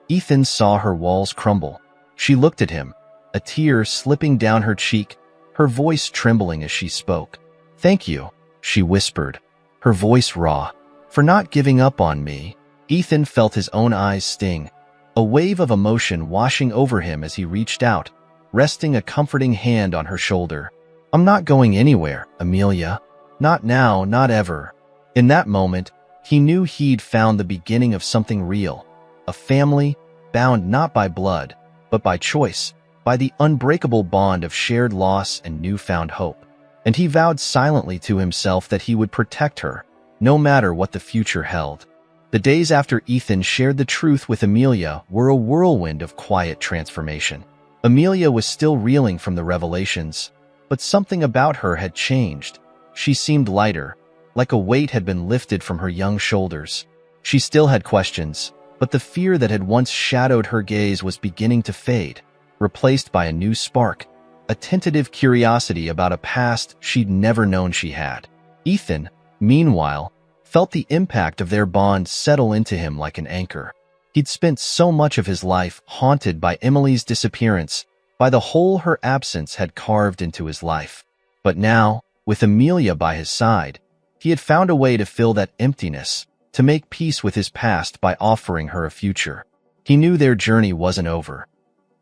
Ethan saw her walls crumble. She looked at him, a tear slipping down her cheek, her voice trembling as she spoke. Thank you, she whispered, her voice raw, for not giving up on me. Ethan felt his own eyes sting, a wave of emotion washing over him as he reached out, resting a comforting hand on her shoulder. I'm not going anywhere, Amelia. Not now, not ever. In that moment, he knew he'd found the beginning of something real, a family bound not by blood, but by choice, by the unbreakable bond of shared loss and newfound hope. And he vowed silently to himself that he would protect her, no matter what the future held. The days after Ethan shared the truth with Amelia were a whirlwind of quiet transformation. Amelia was still reeling from the revelations, but something about her had changed. She seemed lighter, like a weight had been lifted from her young shoulders. She still had questions, but the fear that had once shadowed her gaze was beginning to fade, replaced by a new spark, a tentative curiosity about a past she'd never known she had. Ethan, meanwhile, felt the impact of their bond settle into him like an anchor. He'd spent so much of his life haunted by Emily's disappearance, by the hole her absence had carved into his life. But now, with Amelia by his side, he had found a way to fill that emptiness, to make peace with his past by offering her a future. He knew their journey wasn't over.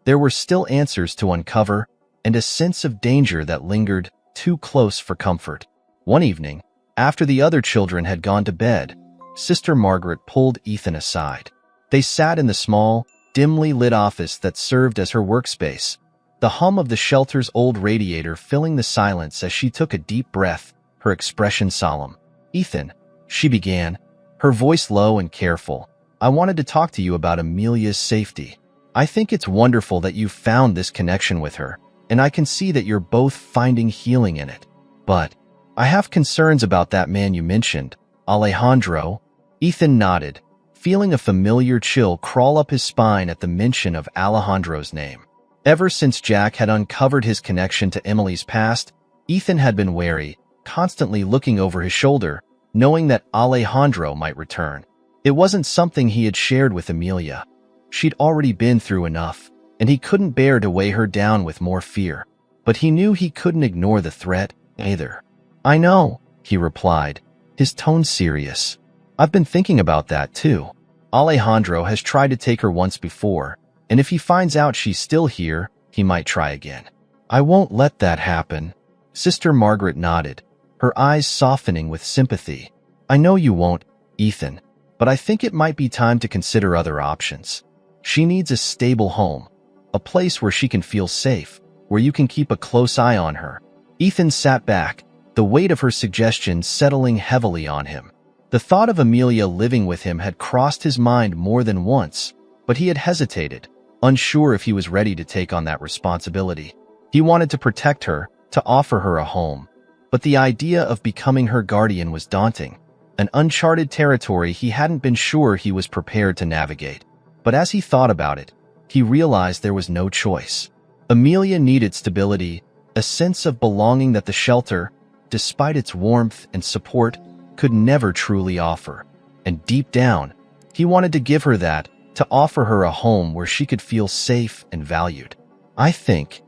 There were still answers to uncover, and a sense of danger that lingered, too close for comfort. One evening, after the other children had gone to bed, Sister Margaret pulled Ethan aside. They sat in the small, dimly lit office that served as her workspace, the hum of the shelter's old radiator filling the silence as she took a deep breath, her expression solemn. Ethan, she began, her voice low and careful, I wanted to talk to you about Amelia's safety. I think it's wonderful that you found this connection with her, and I can see that you're both finding healing in it. But I have concerns about that man you mentioned, Alejandro. Ethan nodded, feeling a familiar chill crawl up his spine at the mention of Alejandro's name. Ever since Jack had uncovered his connection to Emily's past, Ethan had been wary, constantly looking over his shoulder, knowing that Alejandro might return. It wasn't something he had shared with Amelia. She'd already been through enough, and he couldn't bear to weigh her down with more fear. But he knew he couldn't ignore the threat either. "I know," he replied, his tone serious. "I've been thinking about that too. Alejandro has tried to take her once before, and if he finds out she's still here, he might try again." "I won't let that happen." Sister Margaret nodded, her eyes softening with sympathy. "I know you won't, Ethan, but I think it might be time to consider other options. She needs a stable home, a place where she can feel safe, where you can keep a close eye on her." Ethan sat back, the weight of her suggestion settling heavily on him. The thought of Amelia living with him had crossed his mind more than once, but he had hesitated, unsure if he was ready to take on that responsibility. He wanted to protect her, to offer her a home, but the idea of becoming her guardian was daunting, an uncharted territory he hadn't been sure he was prepared to navigate. But as he thought about it, he realized there was no choice. Amelia needed stability, a sense of belonging that the shelter, despite its warmth and support, could never truly offer. And deep down, he wanted to give her that, to offer her a home where she could feel safe and valued. I think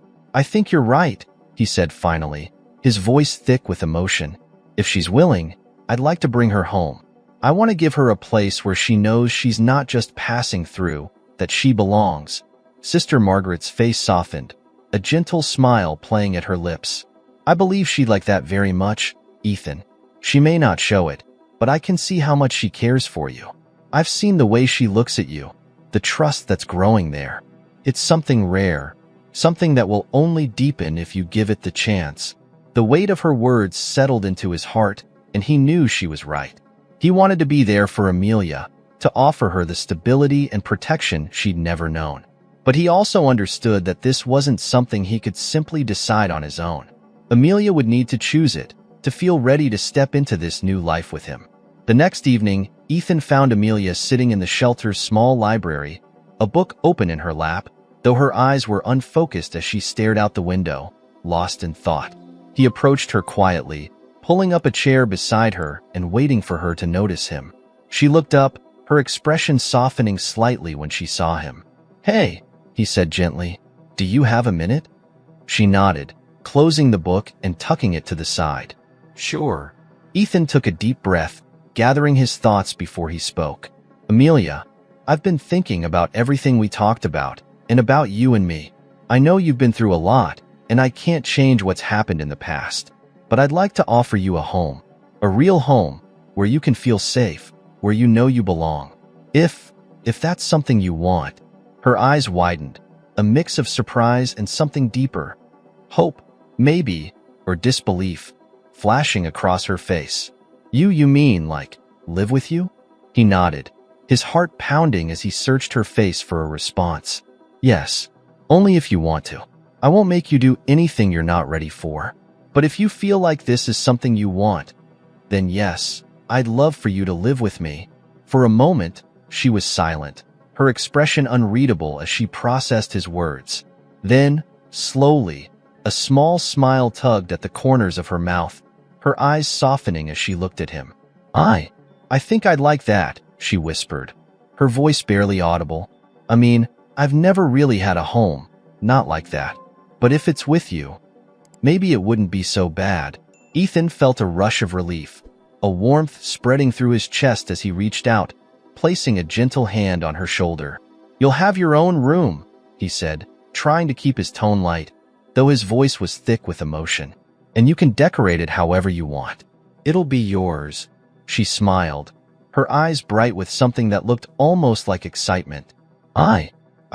you're right," he said finally, his voice thick with emotion. "If she's willing, I'd like to bring her home. I want to give her a place where she knows she's not just passing through, that she belongs." Sister Margaret's face softened, a gentle smile playing at her lips. "I believe she'd like that very much, Ethan. She may not show it, but I can see how much she cares for you. I've seen the way she looks at you, the trust that's growing there. It's something rare, something that will only deepen if you give it the chance." The weight of her words settled into his heart, and he knew she was right. He wanted to be there for Amelia, to offer her the stability and protection she'd never known. But he also understood that this wasn't something he could simply decide on his own. Amelia would need to choose it, to feel ready to step into this new life with him. The next evening, Ethan found Amelia sitting in the shelter's small library, a book open in her lap, though her eyes were unfocused as she stared out the window, lost in thought. He approached her quietly, pulling up a chair beside her and waiting for her to notice him. She looked up, her expression softening slightly when she saw him. "Hey," he said gently, "do you have a minute?" She nodded, closing the book and tucking it to the side. "Sure." Ethan took a deep breath, gathering his thoughts before he spoke. "Amelia, I've been thinking about everything we talked about, and about you and me. I know you've been through a lot, and I can't change what's happened in the past. But I'd like to offer you a home, a real home, where you can feel safe, where you know you belong. If that's something you want." Her eyes widened, a mix of surprise and something deeper. Hope, maybe, or disbelief, flashing across her face. You mean, like, live with you?" He nodded, his heart pounding as he searched her face for a response. "Yes, only if you want to. I won't make you do anything you're not ready for. But if you feel like this is something you want, then yes, I'd love for you to live with me." For a moment, she was silent, her expression unreadable as she processed his words. Then, slowly, a small smile tugged at the corners of her mouth, her eyes softening as she looked at him. I think I'd like that," she whispered, her voice barely audible. "I mean, I've never really had a home, not like that. But if it's with you, maybe it wouldn't be so bad." Ethan felt a rush of relief, a warmth spreading through his chest as he reached out, placing a gentle hand on her shoulder. "You'll have your own room," he said, trying to keep his tone light, though his voice was thick with emotion. "And you can decorate it however you want. It'll be yours." She smiled, her eyes bright with something that looked almost like excitement. I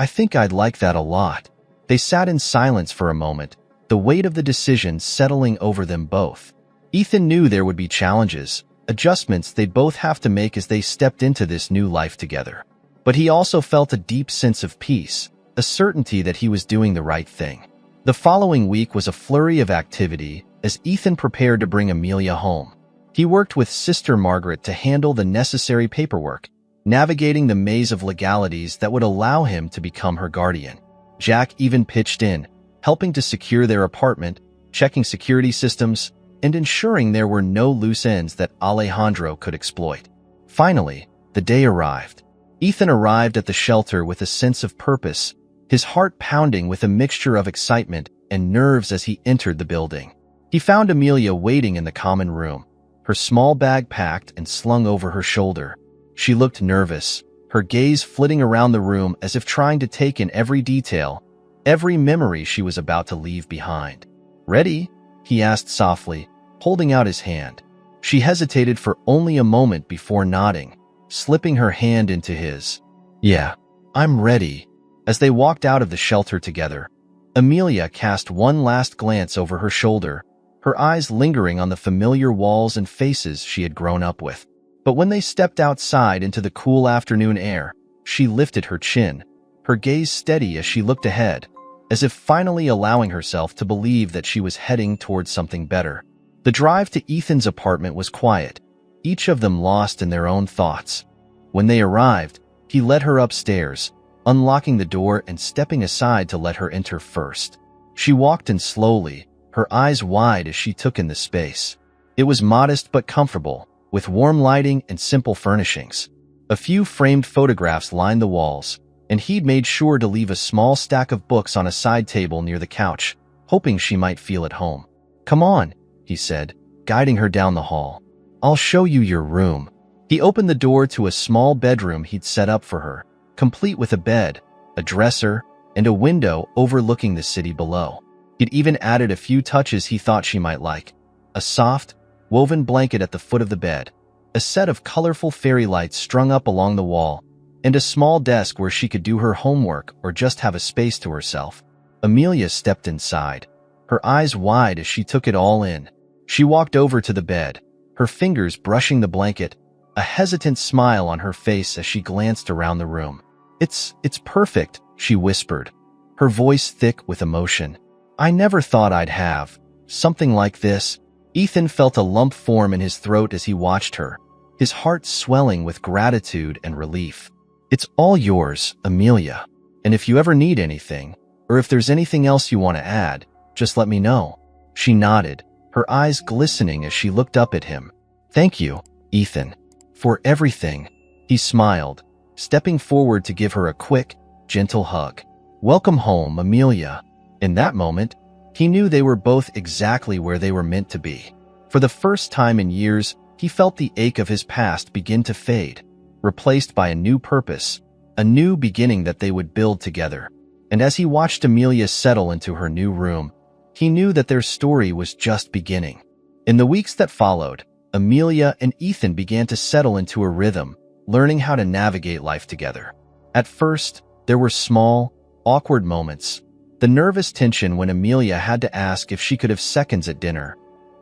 think I'd like that a lot." They sat in silence for a moment, the weight of the decision settling over them both. Ethan knew there would be challenges, adjustments they'd both have to make as they stepped into this new life together. But he also felt a deep sense of peace, a certainty that he was doing the right thing. The following week was a flurry of activity as Ethan prepared to bring Amelia home. He worked with Sister Margaret to handle the necessary paperwork, navigating the maze of legalities that would allow him to become her guardian. Jack even pitched in, helping to secure their apartment, checking security systems, and ensuring there were no loose ends that Alejandro could exploit. Finally, the day arrived. Ethan arrived at the shelter with a sense of purpose, his heart pounding with a mixture of excitement and nerves as he entered the building. He found Amelia waiting in the common room, her small bag packed and slung over her shoulder. She looked nervous, her gaze flitting around the room as if trying to take in every detail, every memory she was about to leave behind. "Ready?" he asked softly, holding out his hand. She hesitated for only a moment before nodding, slipping her hand into his. "Yeah, I'm ready." As they walked out of the shelter together, Amelia cast one last glance over her shoulder, her eyes lingering on the familiar walls and faces she had grown up with. But when they stepped outside into the cool afternoon air, she lifted her chin, her gaze steady as she looked ahead, as if finally allowing herself to believe that she was heading towards something better. The drive to Ethan's apartment was quiet, each of them lost in their own thoughts. When they arrived, he led her upstairs, unlocking the door and stepping aside to let her enter first. She walked in slowly, her eyes wide as she took in the space. It was modest but comfortable, with warm lighting and simple furnishings. A few framed photographs lined the walls, and he'd made sure to leave a small stack of books on a side table near the couch, hoping she might feel at home. "Come on," he said, guiding her down the hall. "I'll show you your room." He opened the door to a small bedroom he'd set up for her, complete with a bed, a dresser, and a window overlooking the city below. He'd even added a few touches he thought she might like: a soft, woven blanket at the foot of the bed, a set of colorful fairy lights strung up along the wall, and a small desk where she could do her homework or just have a space to herself. Amelia stepped inside, her eyes wide as she took it all in. She walked over to the bed, her fingers brushing the blanket, a hesitant smile on her face as she glanced around the room. It's perfect," she whispered, her voice thick with emotion. "I never thought I'd have something like this." Ethan felt a lump form in his throat as he watched her, his heart swelling with gratitude and relief. "It's all yours, Amelia. And if you ever need anything, or if there's anything else you want to add, just let me know." She nodded, her eyes glistening as she looked up at him. "Thank you, Ethan, for everything." He smiled, stepping forward to give her a quick, gentle hug. "Welcome home, Amelia." In that moment, he knew they were both exactly where they were meant to be. For the first time in years, he felt the ache of his past begin to fade, replaced by a new purpose, a new beginning that they would build together. And as he watched Amelia settle into her new room, he knew that their story was just beginning. In the weeks that followed, Amelia and Ethan began to settle into a rhythm, learning how to navigate life together. At first, there were small, awkward moments. The nervous tension when Amelia had to ask if she could have seconds at dinner,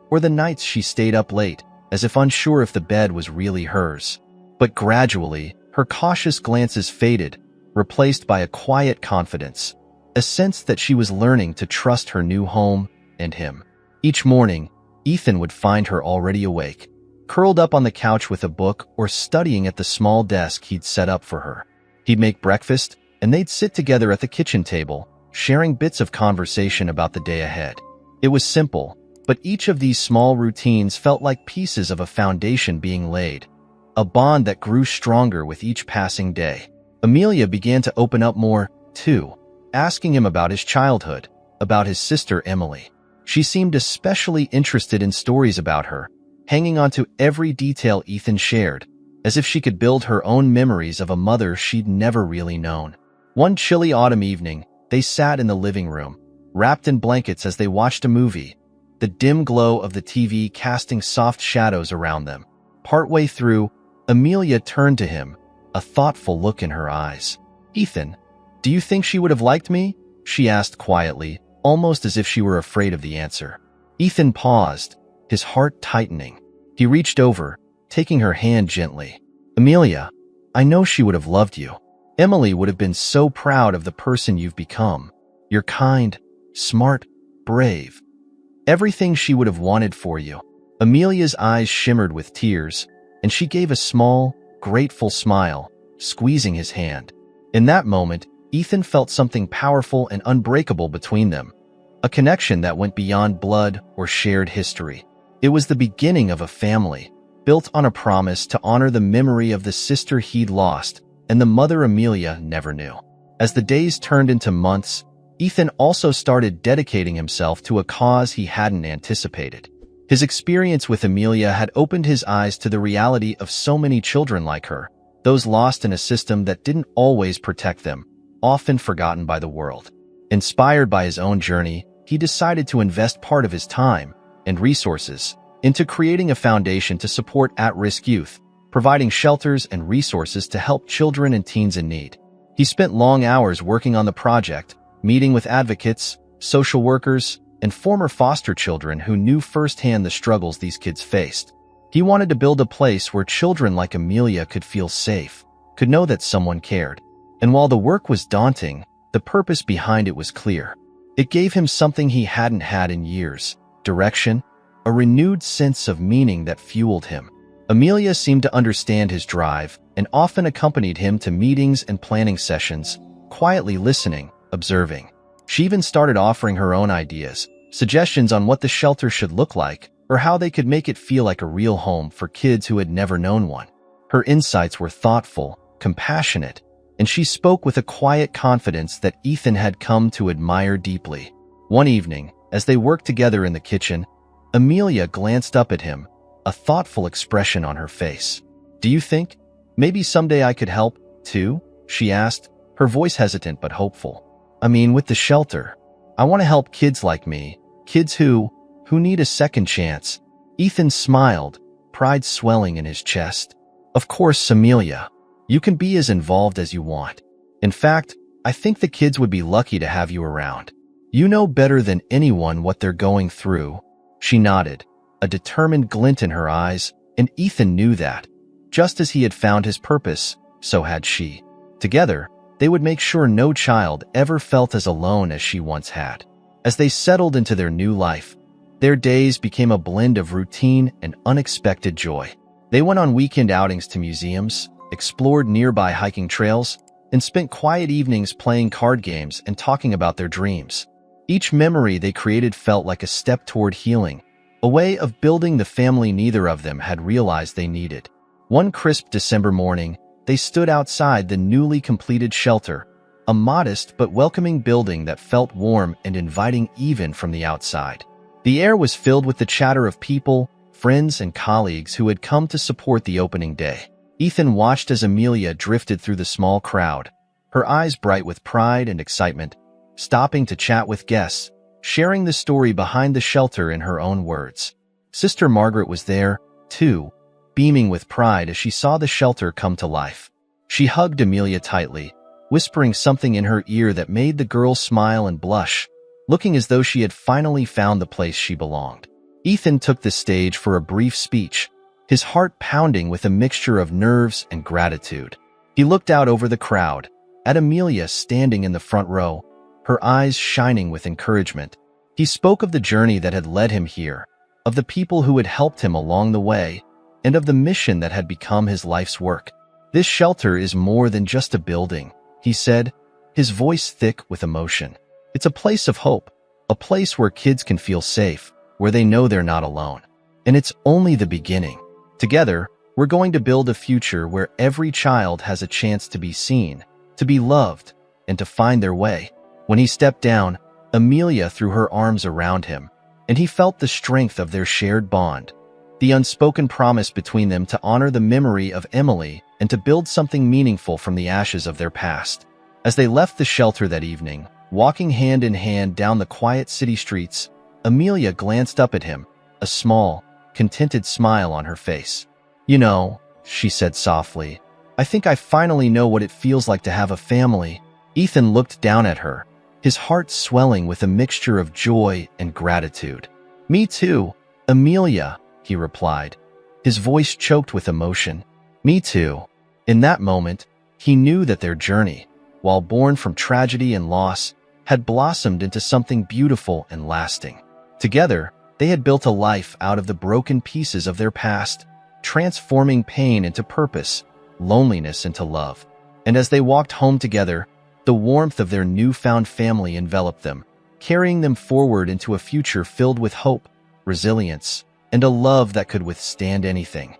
or the nights she stayed up late, as if unsure if the bed was really hers. But gradually, her cautious glances faded, replaced by a quiet confidence, a sense that she was learning to trust her new home and him. Each morning, Ethan would find her already awake, curled up on the couch with a book or studying at the small desk he'd set up for her. He'd make breakfast, and they'd sit together at the kitchen table, sharing bits of conversation about the day ahead. It was simple, but each of these small routines felt like pieces of a foundation being laid, a bond that grew stronger with each passing day. Amelia began to open up more, too, asking him about his childhood, about his sister Emily. She seemed especially interested in stories about her, hanging on to every detail Ethan shared, as if she could build her own memories of a mother she'd never really known. One chilly autumn evening, they sat in the living room, wrapped in blankets as they watched a movie, the dim glow of the TV casting soft shadows around them. Partway through, Amelia turned to him, a thoughtful look in her eyes. "Ethan, do you think she would have liked me?" she asked quietly, almost as if she were afraid of the answer. Ethan paused, his heart tightening. He reached over, taking her hand gently. "Amelia, I know she would have loved you. Emily would have been so proud of the person you've become. You're kind, smart, brave. Everything she would have wanted for you." Amelia's eyes shimmered with tears, and she gave a small, grateful smile, squeezing his hand. In that moment, Ethan felt something powerful and unbreakable between them, a connection that went beyond blood or shared history. It was the beginning of a family, built on a promise to honor the memory of the sister he'd lost and the mother Amelia never knew. As the days turned into months, Ethan also started dedicating himself to a cause he hadn't anticipated. His experience with Amelia had opened his eyes to the reality of so many children like her, those lost in a system that didn't always protect them, often forgotten by the world. Inspired by his own journey, he decided to invest part of his time and resources into creating a foundation to support at-risk youth, providing shelters and resources to help children and teens in need. He spent long hours working on the project, meeting with advocates, social workers, and former foster children who knew firsthand the struggles these kids faced. He wanted to build a place where children like Amelia could feel safe, could know that someone cared. And while the work was daunting, the purpose behind it was clear. It gave him something he hadn't had in years: direction, a renewed sense of meaning that fueled him. Amelia seemed to understand his drive and often accompanied him to meetings and planning sessions, quietly listening, observing. She even started offering her own ideas, suggestions on what the shelter should look like, or how they could make it feel like a real home for kids who had never known one. Her insights were thoughtful, compassionate, and she spoke with a quiet confidence that Ethan had come to admire deeply. One evening, as they worked together in the kitchen, Amelia glanced up at him, a thoughtful expression on her face. "Do you think maybe someday I could help, too?" she asked, her voice hesitant but hopeful. "I mean, with the shelter. I want to help kids like me, kids who need a second chance." Ethan smiled, pride swelling in his chest. "Of course, Amelia. You can be as involved as you want. In fact, I think the kids would be lucky to have you around. You know better than anyone what they're going through." She nodded, a determined glint in her eyes, and Ethan knew that. Just as he had found his purpose, so had she. Together, they would make sure no child ever felt as alone as she once had. As they settled into their new life, their days became a blend of routine and unexpected joy. They went on weekend outings to museums, explored nearby hiking trails, and spent quiet evenings playing card games and talking about their dreams. Each memory they created felt like a step toward healing, a way of building the family neither of them had realized they needed. One crisp December morning, they stood outside the newly completed shelter, a modest but welcoming building that felt warm and inviting even from the outside. The air was filled with the chatter of people, friends, and colleagues who had come to support the opening day. Ethan watched as Amelia drifted through the small crowd, her eyes bright with pride and excitement, stopping to chat with guests, sharing the story behind the shelter in her own words. Sister Margaret was there, too, beaming with pride as she saw the shelter come to life. She hugged Amelia tightly, whispering something in her ear that made the girl smile and blush, looking as though she had finally found the place she belonged. Ethan took the stage for a brief speech, his heart pounding with a mixture of nerves and gratitude. He looked out over the crowd, at Amelia standing in the front row, her eyes shining with encouragement. He spoke of the journey that had led him here, of the people who had helped him along the way, and of the mission that had become his life's work. "This shelter is more than just a building," he said, his voice thick with emotion. "It's a place of hope, a place where kids can feel safe, where they know they're not alone. And it's only the beginning. Together, we're going to build a future where every child has a chance to be seen, to be loved, and to find their way." When he stepped down, Amelia threw her arms around him, and he felt the strength of their shared bond, the unspoken promise between them to honor the memory of Emily and to build something meaningful from the ashes of their past. As they left the shelter that evening, walking hand in hand down the quiet city streets, Amelia glanced up at him, a small, contented smile on her face. "You know," she said softly, "I think I finally know what it feels like to have a family." Ethan looked down at her, his heart swelling with a mixture of joy and gratitude. "Me too, Amelia," he replied, his voice choked with emotion. "Me too." In that moment, he knew that their journey, while born from tragedy and loss, had blossomed into something beautiful and lasting. Together, they had built a life out of the broken pieces of their past, transforming pain into purpose, loneliness into love. And as they walked home together, the warmth of their newfound family enveloped them, carrying them forward into a future filled with hope, resilience, and a love that could withstand anything.